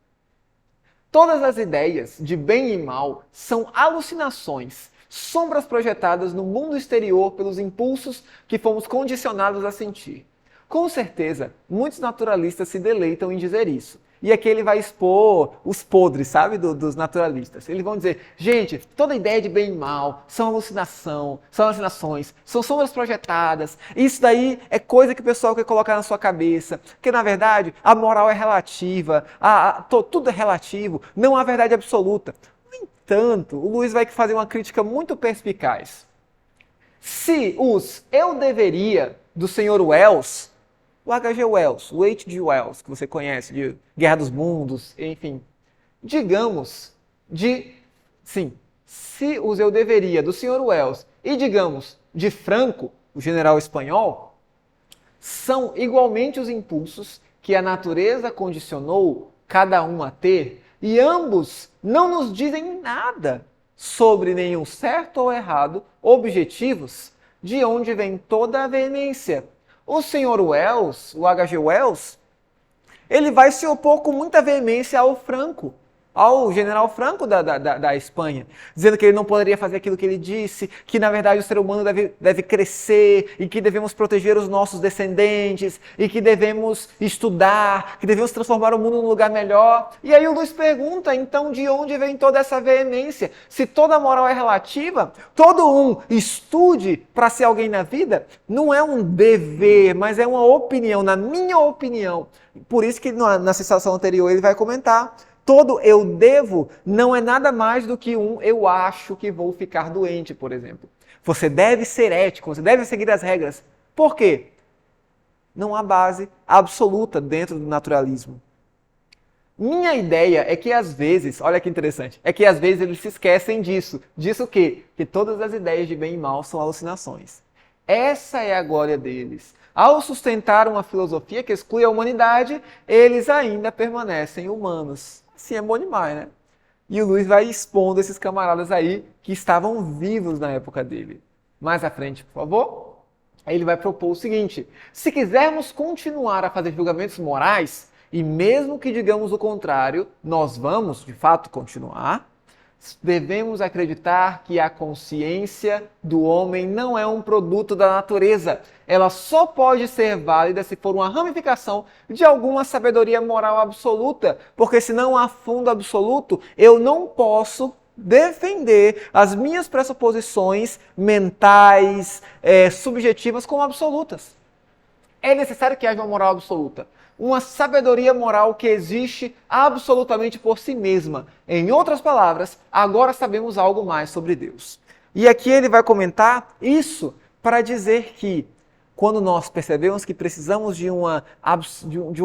Todas as ideias de bem e mal são alucinações, sombras projetadas no mundo exterior pelos impulsos que fomos condicionados a sentir. Com certeza, muitos naturalistas se deleitam em dizer isso. E aqui ele vai expor os podres, sabe, dos naturalistas. Eles vão dizer, gente, toda ideia de bem e mal são alucinações, são sombras projetadas. Isso daí é coisa que o pessoal quer colocar na sua cabeça. Porque, na verdade, a moral é relativa, tudo é relativo, não há verdade absoluta. No entanto, o Luiz vai fazer uma crítica muito perspicaz. Se os eu deveria do Sr. Wells, o H.G. Wells, o H.G. Wells, que você conhece, de Guerra dos Mundos, enfim. Digamos, se os eu deveria do Sr. Wells e, digamos, de Franco, o general espanhol, são igualmente os impulsos que a natureza condicionou cada um a ter, e ambos não nos dizem nada sobre nenhum certo ou errado, objetivos, de onde vem toda a veemência. O Sr. Wells, o H.G. Wells, ele vai se opor com muita veemência ao Franco, ao general Franco da Espanha, dizendo que ele não poderia fazer aquilo que ele disse, que na verdade o ser humano deve crescer e que devemos proteger os nossos descendentes e que devemos estudar, que devemos transformar o mundo num lugar melhor. E aí o Luiz pergunta, então, de onde vem toda essa veemência? Se toda moral é relativa, todo um estude para ser alguém na vida, não é um dever, mas é uma opinião, na minha opinião. Por isso que na citação anterior ele vai comentar, todo eu devo não é nada mais do que eu acho que vou ficar doente, por exemplo. Você deve ser ético, você deve seguir as regras. Por quê? Não há base absoluta dentro do naturalismo. Minha ideia é que às vezes, olha que interessante, é que às vezes eles se esquecem disso. Disso o quê? Que todas as ideias de bem e mal são alucinações. Essa é a glória deles. Ao sustentar uma filosofia que exclui a humanidade, eles ainda permanecem humanos. Assim é bom demais, né? E o Luiz vai expondo esses camaradas aí que estavam vivos na época dele. Mais à frente, por favor. Aí ele vai propor o seguinte: se quisermos continuar a fazer julgamentos morais, e mesmo que digamos o contrário, nós vamos, de fato, continuar, devemos acreditar que a consciência do homem não é um produto da natureza. Ela só pode ser válida se for uma ramificação de alguma sabedoria moral absoluta, porque se não há fundo absoluto, eu não posso defender as minhas pressuposições mentais, subjetivas como absolutas. É necessário que haja uma moral absoluta. Uma sabedoria moral que existe absolutamente por si mesma. Em outras palavras, agora sabemos algo mais sobre Deus. E aqui ele vai comentar isso para dizer que quando nós percebemos que precisamos de uma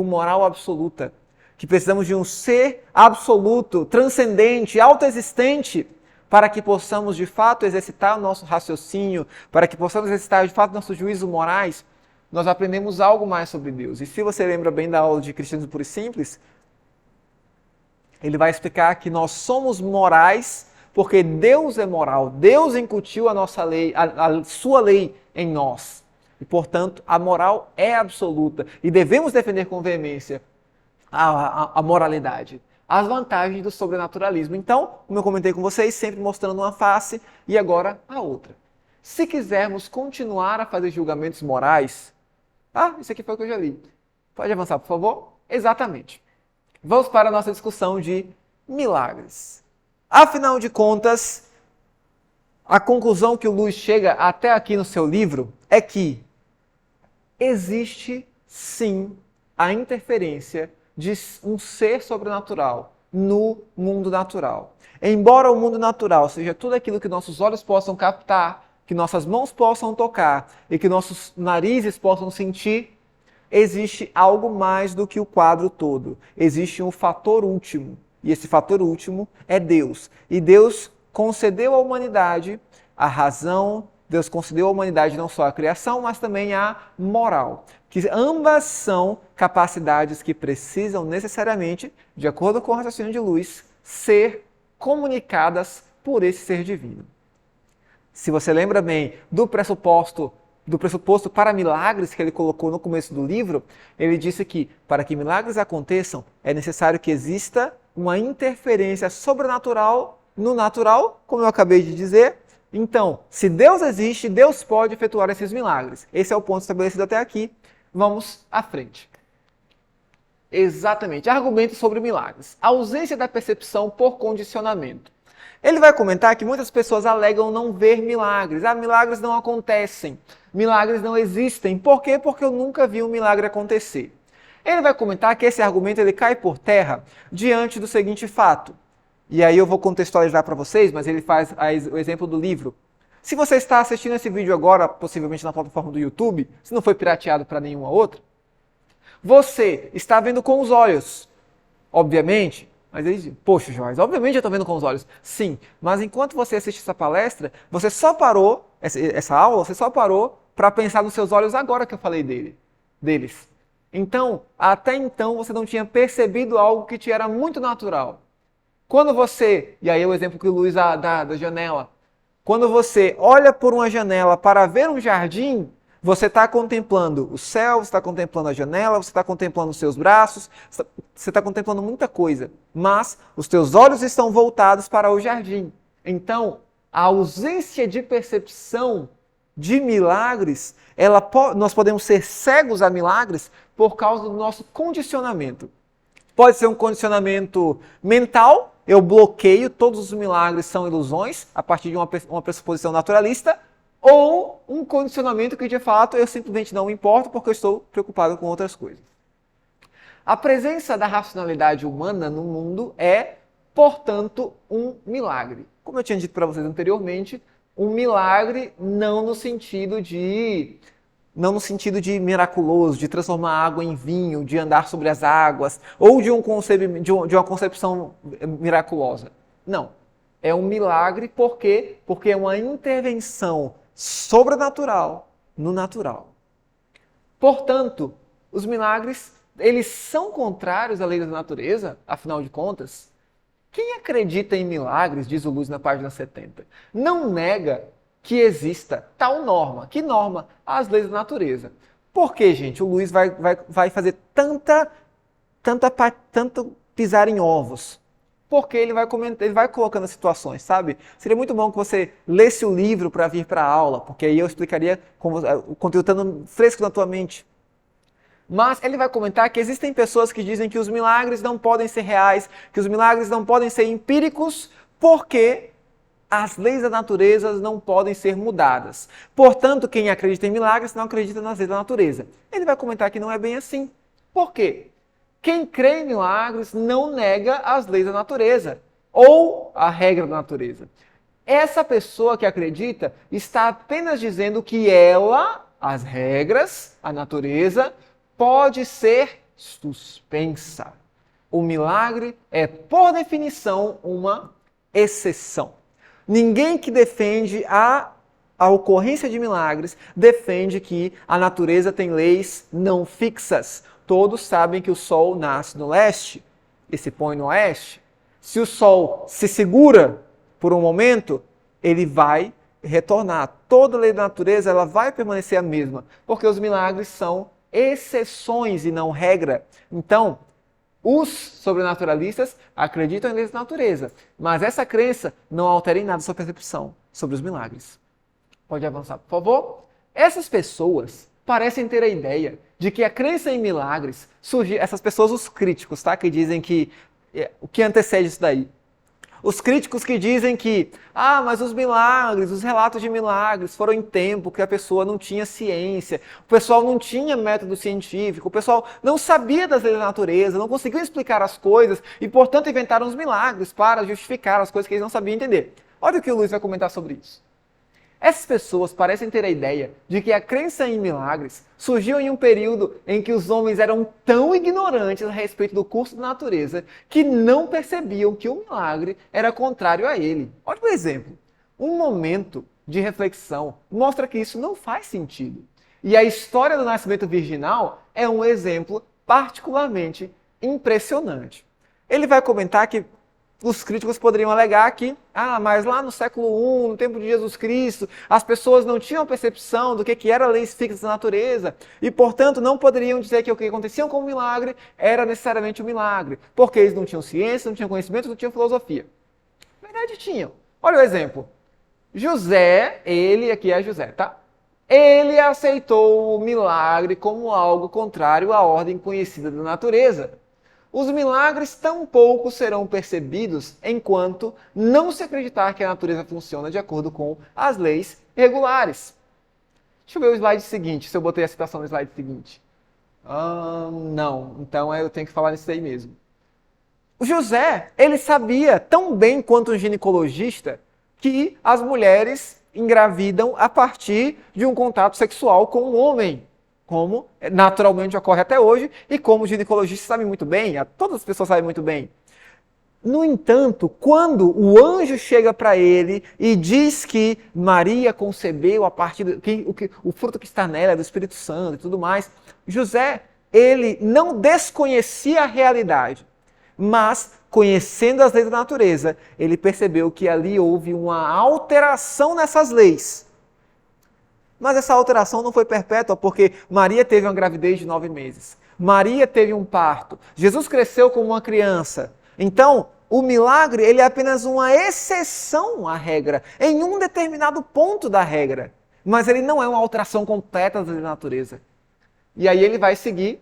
moral absoluta, que precisamos de um ser absoluto, transcendente, autoexistente, para que possamos de fato exercitar o nosso raciocínio, para que possamos exercitar de fato nossos juízos morais, nós aprendemos algo mais sobre Deus. E se você lembra bem da aula de Cristianismo Puro e Simples, ele vai explicar que nós somos morais porque Deus é moral. Deus incutiu a nossa lei, a sua lei em nós. E, portanto, a moral é absoluta. E devemos defender com veemência a moralidade, as vantagens do sobrenaturalismo. Então, como eu comentei com vocês, sempre mostrando uma face e agora a outra. Se quisermos continuar a fazer julgamentos morais... isso aqui foi o que eu já li. Pode avançar, por favor? Exatamente. Vamos para a nossa discussão de milagres. Afinal de contas, a conclusão que o Lewis chega até aqui no seu livro é que existe, sim, a interferência de um ser sobrenatural no mundo natural. Embora o mundo natural seja tudo aquilo que nossos olhos possam captar, que nossas mãos possam tocar e que nossos narizes possam sentir, existe algo mais do que o quadro todo. Existe um fator último. E esse fator último é Deus. E Deus concedeu à humanidade a razão, Deus concedeu à humanidade não só a criação, mas também a moral. Que ambas são capacidades que precisam necessariamente, de acordo com o raciocínio de Lewis, ser comunicadas por esse ser divino. Se você lembra bem do pressuposto para milagres que ele colocou no começo do livro, ele disse que para que milagres aconteçam é necessário que exista uma interferência sobrenatural no natural, como eu acabei de dizer. Então, se Deus existe, Deus pode efetuar esses milagres. Esse é o ponto estabelecido até aqui. Vamos à frente. Exatamente. Argumentos sobre milagres. A ausência da percepção por condicionamento. Ele vai comentar que muitas pessoas alegam não ver milagres. Milagres não acontecem. Milagres não existem. Por quê? Porque eu nunca vi um milagre acontecer. Ele vai comentar que esse argumento ele cai por terra diante do seguinte fato. E aí eu vou contextualizar para vocês, mas ele faz o exemplo do livro. Se você está assistindo esse vídeo agora, possivelmente na plataforma do YouTube, se não foi pirateado para nenhuma outra, você está vendo com os olhos, obviamente. Mas ele diz, poxa, Joás, obviamente eu estou vendo com os olhos. Sim, mas enquanto você assiste essa palestra, você só parou, essa aula, você só parou para pensar nos seus olhos agora que eu falei deles. Então, até então você não tinha percebido algo que te era muito natural. Quando você, e aí é o exemplo que o Luiz dá da janela, quando você olha por uma janela para ver um jardim, você está contemplando o céu, você está contemplando a janela, você está contemplando os seus braços, você está contemplando muita coisa. Mas os teus olhos estão voltados para o jardim. Então, a ausência de percepção de milagres, nós podemos ser cegos a milagres por causa do nosso condicionamento. Pode ser um condicionamento mental, eu bloqueio, todos os milagres são ilusões, a partir de uma pressuposição naturalista, ou um condicionamento que de fato eu simplesmente não me importo porque eu estou preocupado com outras coisas. A presença da racionalidade humana no mundo é, portanto, um milagre. Como eu tinha dito para vocês anteriormente, um milagre não no sentido de miraculoso, de transformar água em vinho, de andar sobre as águas, ou de uma concepção miraculosa. Não. É um milagre porque é uma intervenção sobrenatural no natural. Portanto, os milagres, eles são contrários à lei da natureza, afinal de contas. Quem acredita em milagres, diz o Luz na página 70, não nega que exista tal norma. Que norma? As leis da natureza. Por que, gente, o Luiz vai fazer tanto pisar em ovos? Porque ele vai colocando as situações, sabe? Seria muito bom que você lesse o livro para vir para a aula, porque aí eu explicaria o conteúdo estando fresco na tua mente. Mas ele vai comentar que existem pessoas que dizem que os milagres não podem ser reais, que os milagres não podem ser empíricos, porque as leis da natureza não podem ser mudadas. Portanto, quem acredita em milagres não acredita nas leis da natureza. Ele vai comentar que não é bem assim. Por quê? Quem crê em milagres não nega as leis da natureza, ou a regra da natureza. Essa pessoa que acredita está apenas dizendo que ela, as regras, a natureza, pode ser suspensa. O milagre é, por definição, uma exceção. Ninguém que defende a ocorrência de milagres defende que a natureza tem leis não fixas. Todos sabem que o sol nasce no leste e se põe no oeste. Se o sol se segura por um momento, ele vai retornar. Toda lei da natureza ela vai permanecer a mesma, porque os milagres são exceções e não regra. Então, os sobrenaturalistas acreditam em leis da natureza, mas essa crença não altera em nada sua percepção sobre os milagres. Pode avançar, por favor? Essas pessoas parecem ter a ideia de que a crença em milagres surge... Essas pessoas, os críticos, tá? Que dizem que... O que antecede isso daí? Os críticos que dizem que, mas os milagres, os relatos de milagres foram em tempo que a pessoa não tinha ciência, o pessoal não tinha método científico, o pessoal não sabia das leis da natureza, não conseguiu explicar as coisas e, portanto, inventaram os milagres para justificar as coisas que eles não sabiam entender. Olha o que o Luiz vai comentar sobre isso. Essas pessoas parecem ter a ideia de que a crença em milagres surgiu em um período em que os homens eram tão ignorantes a respeito do curso da natureza que não percebiam que o milagre era contrário a ele. Olha um exemplo. Um momento de reflexão mostra que isso não faz sentido. E a história do nascimento virginal é um exemplo particularmente impressionante. Ele vai comentar que os críticos poderiam alegar que, mas lá no século I, no tempo de Jesus Cristo, as pessoas não tinham percepção do que era leis fixas da natureza e, portanto, não poderiam dizer que o que acontecia com o milagre era necessariamente um milagre, porque eles não tinham ciência, não tinham conhecimento, não tinham filosofia. Na verdade, tinham. Olha o exemplo. José, aqui é José, tá? Ele aceitou o milagre como algo contrário à ordem conhecida da natureza. Os milagres tampouco serão percebidos enquanto não se acreditar que a natureza funciona de acordo com as leis regulares. Deixa eu ver o slide seguinte, se eu botei a citação no slide seguinte. Não, então eu tenho que falar nisso aí mesmo. O José, ele sabia tão bem quanto um ginecologista que as mulheres engravidam a partir de um contato sexual com um homem, como naturalmente ocorre até hoje e como os ginecologistas sabem muito bem, todas as pessoas sabem muito bem. No entanto, quando o anjo chega para ele e diz que Maria concebeu a partir o fruto que está nela é do Espírito Santo e tudo mais, José, ele não desconhecia a realidade, mas conhecendo as leis da natureza, ele percebeu que ali houve uma alteração nessas leis. Mas essa alteração não foi perpétua, porque Maria teve uma gravidez de 9 meses. Maria teve um parto. Jesus cresceu como uma criança. Então, o milagre ele é apenas uma exceção à regra, em um determinado ponto da regra. Mas ele não é uma alteração completa da natureza. E aí ele vai seguir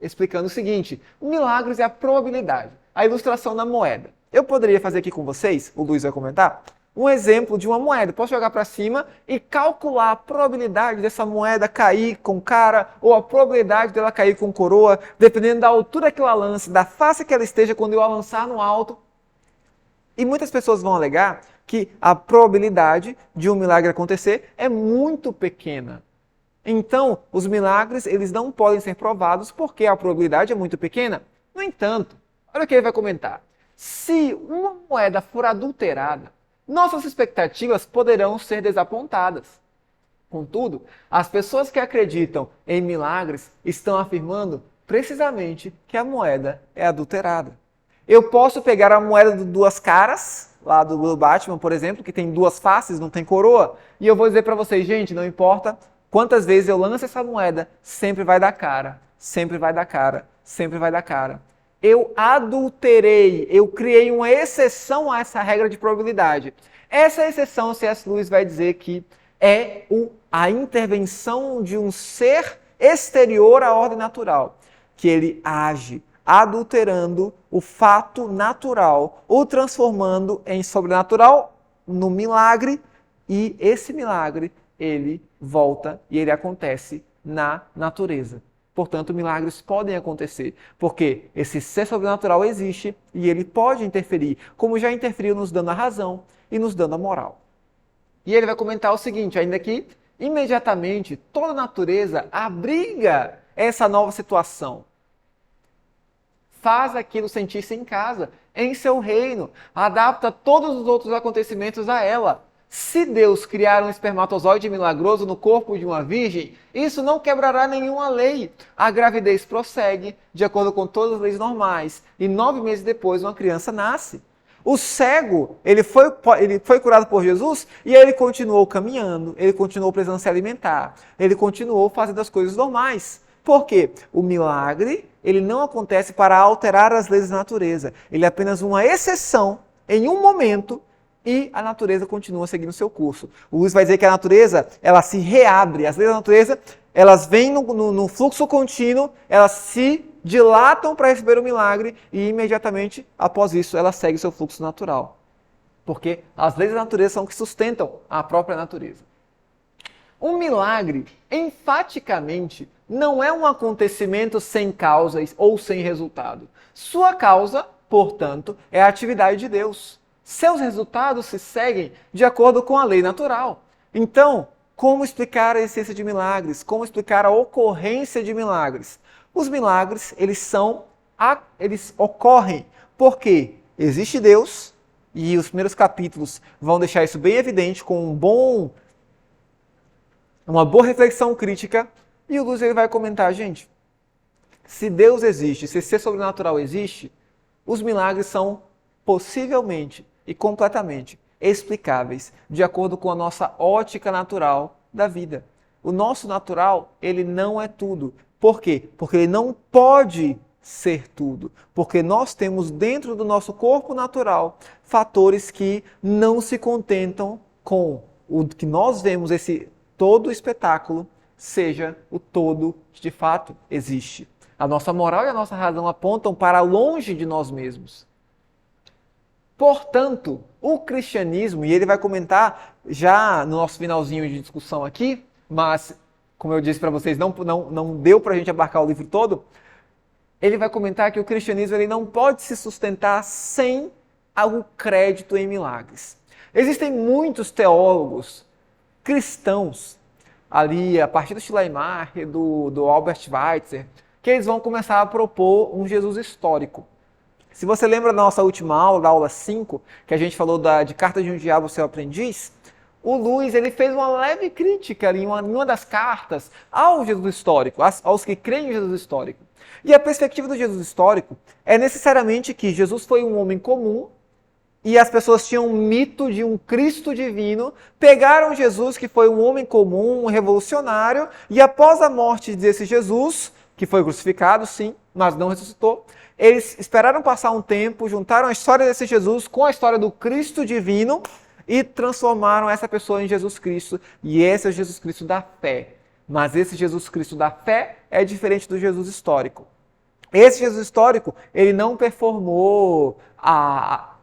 explicando o seguinte: milagres é a probabilidade, a ilustração da moeda. Eu poderia fazer aqui com vocês, o Luiz vai comentar, um exemplo de uma moeda. Posso jogar para cima e calcular a probabilidade dessa moeda cair com cara ou a probabilidade dela cair com coroa, dependendo da altura que eu a lance, da face que ela esteja quando eu a lançar no alto. E muitas pessoas vão alegar que a probabilidade de um milagre acontecer é muito pequena. Então, os milagres eles não podem ser provados porque a probabilidade é muito pequena. No entanto, olha o que ele vai comentar. Se uma moeda for adulterada, nossas expectativas poderão ser desapontadas. Contudo, as pessoas que acreditam em milagres estão afirmando precisamente que a moeda é adulterada. Eu posso pegar a moeda de 2 caras, lá do Batman, por exemplo, que tem 2 faces, não tem coroa, e eu vou dizer para vocês, gente, não importa quantas vezes eu lanço essa moeda, sempre vai dar cara, sempre vai dar cara, sempre vai dar cara. Eu adulterei, eu criei uma exceção a essa regra de probabilidade. Essa exceção, C.S. Lewis vai dizer que é a intervenção de um ser exterior à ordem natural, que ele age adulterando o fato natural, o transformando em sobrenatural, no milagre, e esse milagre, ele volta e ele acontece na natureza. Portanto, milagres podem acontecer, porque esse ser sobrenatural existe e ele pode interferir, como já interferiu nos dando a razão e nos dando a moral. E ele vai comentar o seguinte, ainda que imediatamente toda a natureza abriga essa nova situação. Faz aquilo sentir-se em casa, em seu reino, adapta todos os outros acontecimentos a ela. Se Deus criar um espermatozoide milagroso no corpo de uma virgem, isso não quebrará nenhuma lei. A gravidez prossegue de acordo com todas as leis normais e 9 meses depois uma criança nasce. O cego, ele foi curado por Jesus e aí ele continuou caminhando, ele continuou precisando se alimentar, ele continuou fazendo as coisas normais. Por quê? O milagre, ele não acontece para alterar as leis da natureza. Ele é apenas uma exceção em um momento e a natureza continua seguindo seu curso. O Luiz vai dizer que a natureza, ela se reabre. As leis da natureza, elas vêm no fluxo contínuo, elas se dilatam para receber o milagre e imediatamente após isso ela segue seu fluxo natural. Porque as leis da natureza são que sustentam a própria natureza. Um milagre, enfaticamente, não é um acontecimento sem causa ou sem resultado. Sua causa, portanto, é a atividade de Deus. Seus resultados se seguem de acordo com a lei natural. Então, como explicar a essência de milagres? Como explicar a ocorrência de milagres? Os milagres, eles ocorrem porque existe Deus, e os primeiros capítulos vão deixar isso bem evidente com uma boa reflexão crítica, e o Luz ele vai comentar, gente, se Deus existe, se ser sobrenatural existe, os milagres são possivelmente e completamente explicáveis de acordo com a nossa ótica natural da vida. O nosso natural, ele não é tudo. Por quê? Porque ele não pode ser tudo. Porque nós temos dentro do nosso corpo natural fatores que não se contentam com o que nós vemos, esse todo espetáculo, seja o todo que de fato existe. A nossa moral e a nossa razão apontam para longe de nós mesmos. Portanto, o cristianismo, e ele vai comentar já no nosso finalzinho de discussão aqui, mas, como eu disse para vocês, não deu para a gente abarcar o livro todo, ele vai comentar que o cristianismo ele não pode se sustentar sem o crédito em milagres. Existem muitos teólogos cristãos, ali a partir do Schleiermacher, do Albert Schweitzer, que eles vão começar a propor um Jesus histórico. Se você lembra da nossa última aula, da aula 5, que a gente falou de Carta de um Diabo, Seu Aprendiz, o Luiz ele fez uma leve crítica ali, em uma das cartas ao Jesus histórico, aos que creem em Jesus histórico. E a perspectiva do Jesus histórico é necessariamente que Jesus foi um homem comum e as pessoas tinham um mito de um Cristo divino, pegaram Jesus, que foi um homem comum, um revolucionário, e após a morte desse Jesus, que foi crucificado, sim, mas não ressuscitou, eles esperaram passar um tempo, juntaram a história desse Jesus com a história do Cristo divino e transformaram essa pessoa em Jesus Cristo. E esse é o Jesus Cristo da fé. Mas esse Jesus Cristo da fé é diferente do Jesus histórico. Esse Jesus histórico, ele não performou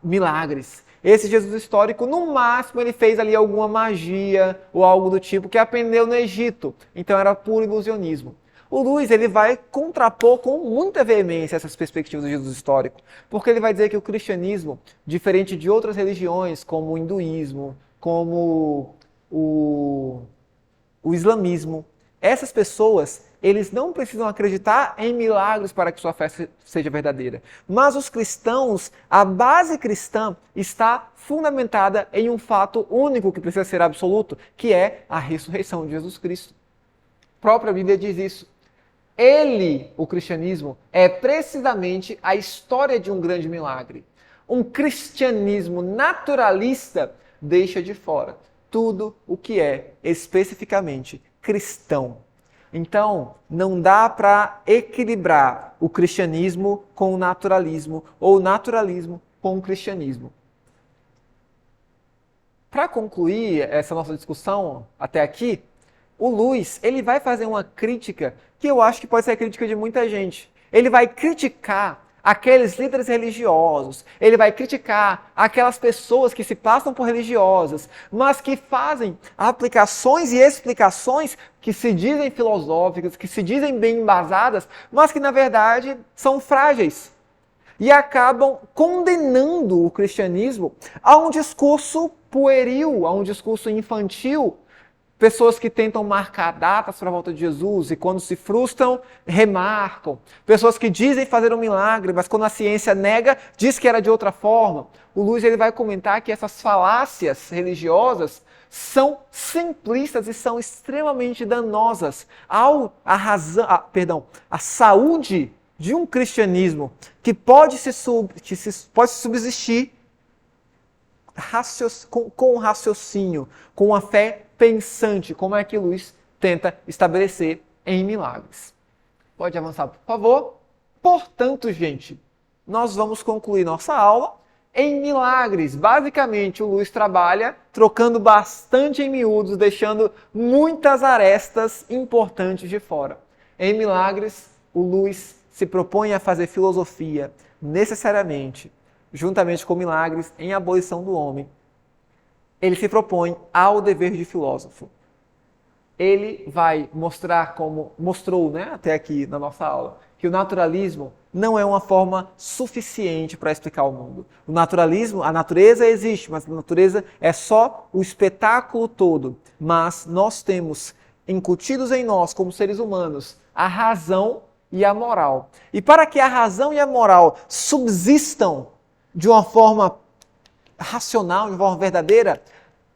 milagres. Esse Jesus histórico, no máximo, ele fez ali alguma magia ou algo do tipo que aprendeu no Egito. Então era puro ilusionismo. O Luiz ele vai contrapor com muita veemência essas perspectivas do Jesus histórico, porque ele vai dizer que o cristianismo, diferente de outras religiões, como o hinduísmo, como o islamismo, essas pessoas, eles não precisam acreditar em milagres para que sua fé seja verdadeira. Mas os cristãos, a base cristã está fundamentada em um fato único que precisa ser absoluto, que é a ressurreição de Jesus Cristo. A própria Bíblia diz isso. Ele, o cristianismo, é precisamente a história de um grande milagre. Um cristianismo naturalista deixa de fora tudo o que é especificamente cristão. Então, não dá para equilibrar o cristianismo com o naturalismo ou o naturalismo com o cristianismo. Para concluir essa nossa discussão até aqui, o Luiz, ele vai fazer uma crítica que eu acho que pode ser a crítica de muita gente. Ele vai criticar aqueles líderes religiosos, ele vai criticar aquelas pessoas que se passam por religiosas, mas que fazem aplicações e explicações que se dizem filosóficas, que se dizem bem embasadas, mas que na verdade são frágeis. E acabam condenando o cristianismo a um discurso pueril, a um discurso infantil. Pessoas que tentam marcar datas para a volta de Jesus e quando se frustram, remarcam. Pessoas que dizem fazer um milagre, mas quando a ciência nega, diz que era de outra forma. O Luiz ele vai comentar que essas falácias religiosas são simplistas e são extremamente danosas à saúde de um cristianismo que pode subsistir com o raciocínio, com a fé pensante, como é que Luiz tenta estabelecer em Milagres. Pode avançar, por favor? Portanto, gente, nós vamos concluir nossa aula em Milagres. Basicamente, o Luiz trabalha trocando bastante em miúdos, deixando muitas arestas importantes de fora. Em Milagres, o Luiz se propõe a fazer filosofia, necessariamente, juntamente com Milagres, em abolição do homem. Ele se propõe ao dever de filósofo. Ele vai mostrar, como mostrou até aqui na nossa aula, que o naturalismo não é uma forma suficiente para explicar o mundo. O naturalismo, a natureza existe, mas a natureza é só o espetáculo todo. Mas nós temos incutidos em nós, como seres humanos, a razão e a moral. E para que a razão e a moral subsistam de uma forma racional, de uma forma verdadeira,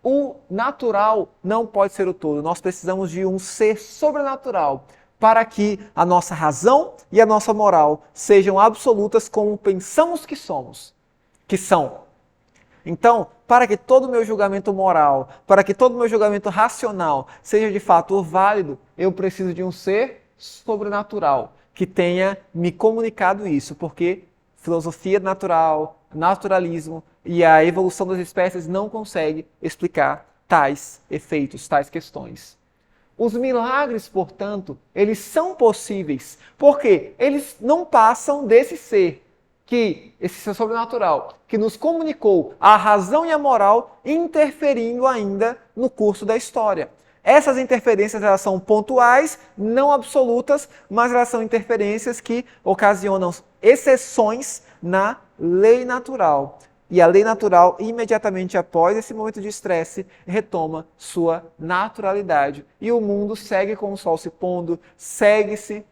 o natural não pode ser o todo. Nós precisamos de um ser sobrenatural para que a nossa razão e a nossa moral sejam absolutas como pensamos que somos, que são. Então, para que todo o meu julgamento moral, para que todo o meu julgamento racional seja de fato válido, eu preciso de um ser sobrenatural que tenha me comunicado isso, porque filosofia natural, naturalismo e a evolução das espécies não consegue explicar tais efeitos, tais questões. Os milagres, portanto, eles são possíveis, porque eles não passam desse ser, esse ser sobrenatural, que nos comunicou a razão e a moral, interferindo ainda no curso da história. Essas interferências elas são pontuais, não absolutas, mas elas são interferências que ocasionam exceções na lei natural. E a lei natural, imediatamente após esse momento de estresse, retoma sua naturalidade. E o mundo segue com o sol se pondo, segue-se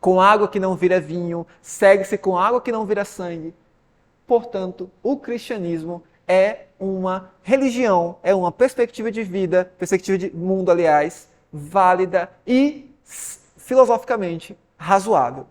com água que não vira vinho, segue-se com água que não vira sangue. Portanto, o cristianismo é uma religião, é uma perspectiva de vida, perspectiva de mundo, aliás, válida e filosoficamente razoável.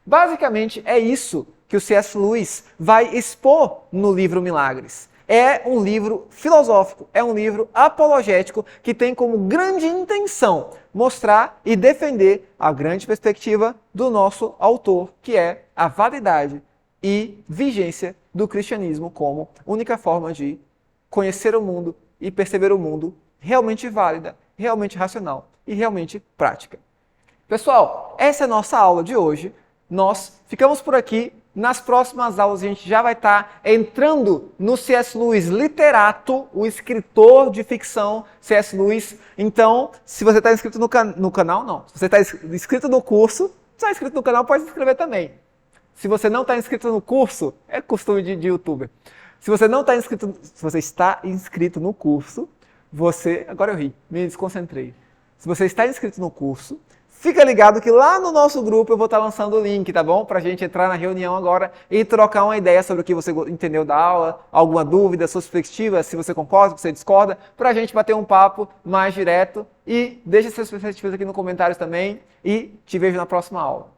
Basicamente, é isso que o C.S. Lewis vai expor no livro Milagres. É um livro filosófico, é um livro apologético que tem como grande intenção mostrar e defender a grande perspectiva do nosso autor, que é a validade e vigência do cristianismo como única forma de conhecer o mundo e perceber o mundo realmente válida, realmente racional e realmente prática. Pessoal, essa é a nossa aula de hoje. Nós ficamos por aqui. Nas próximas aulas a gente já vai estar entrando no C.S. Lewis literato, o escritor de ficção C.S. Lewis. Então, se você está inscrito no canal, não. Se você está inscrito no curso, se está inscrito no canal, pode se inscrever também. Se você não está inscrito no curso, é costume de youtuber. Se você está inscrito no curso, agora eu ri, me desconcentrei. Se você está inscrito no curso, fica ligado que lá no nosso grupo eu vou estar lançando o link, tá bom? Pra gente entrar na reunião agora e trocar uma ideia sobre o que você entendeu da aula, alguma dúvida, sua perspectiva, se você concorda, se você discorda, pra gente bater um papo mais direto. E deixa suas perspectivas aqui nos comentários também e te vejo na próxima aula.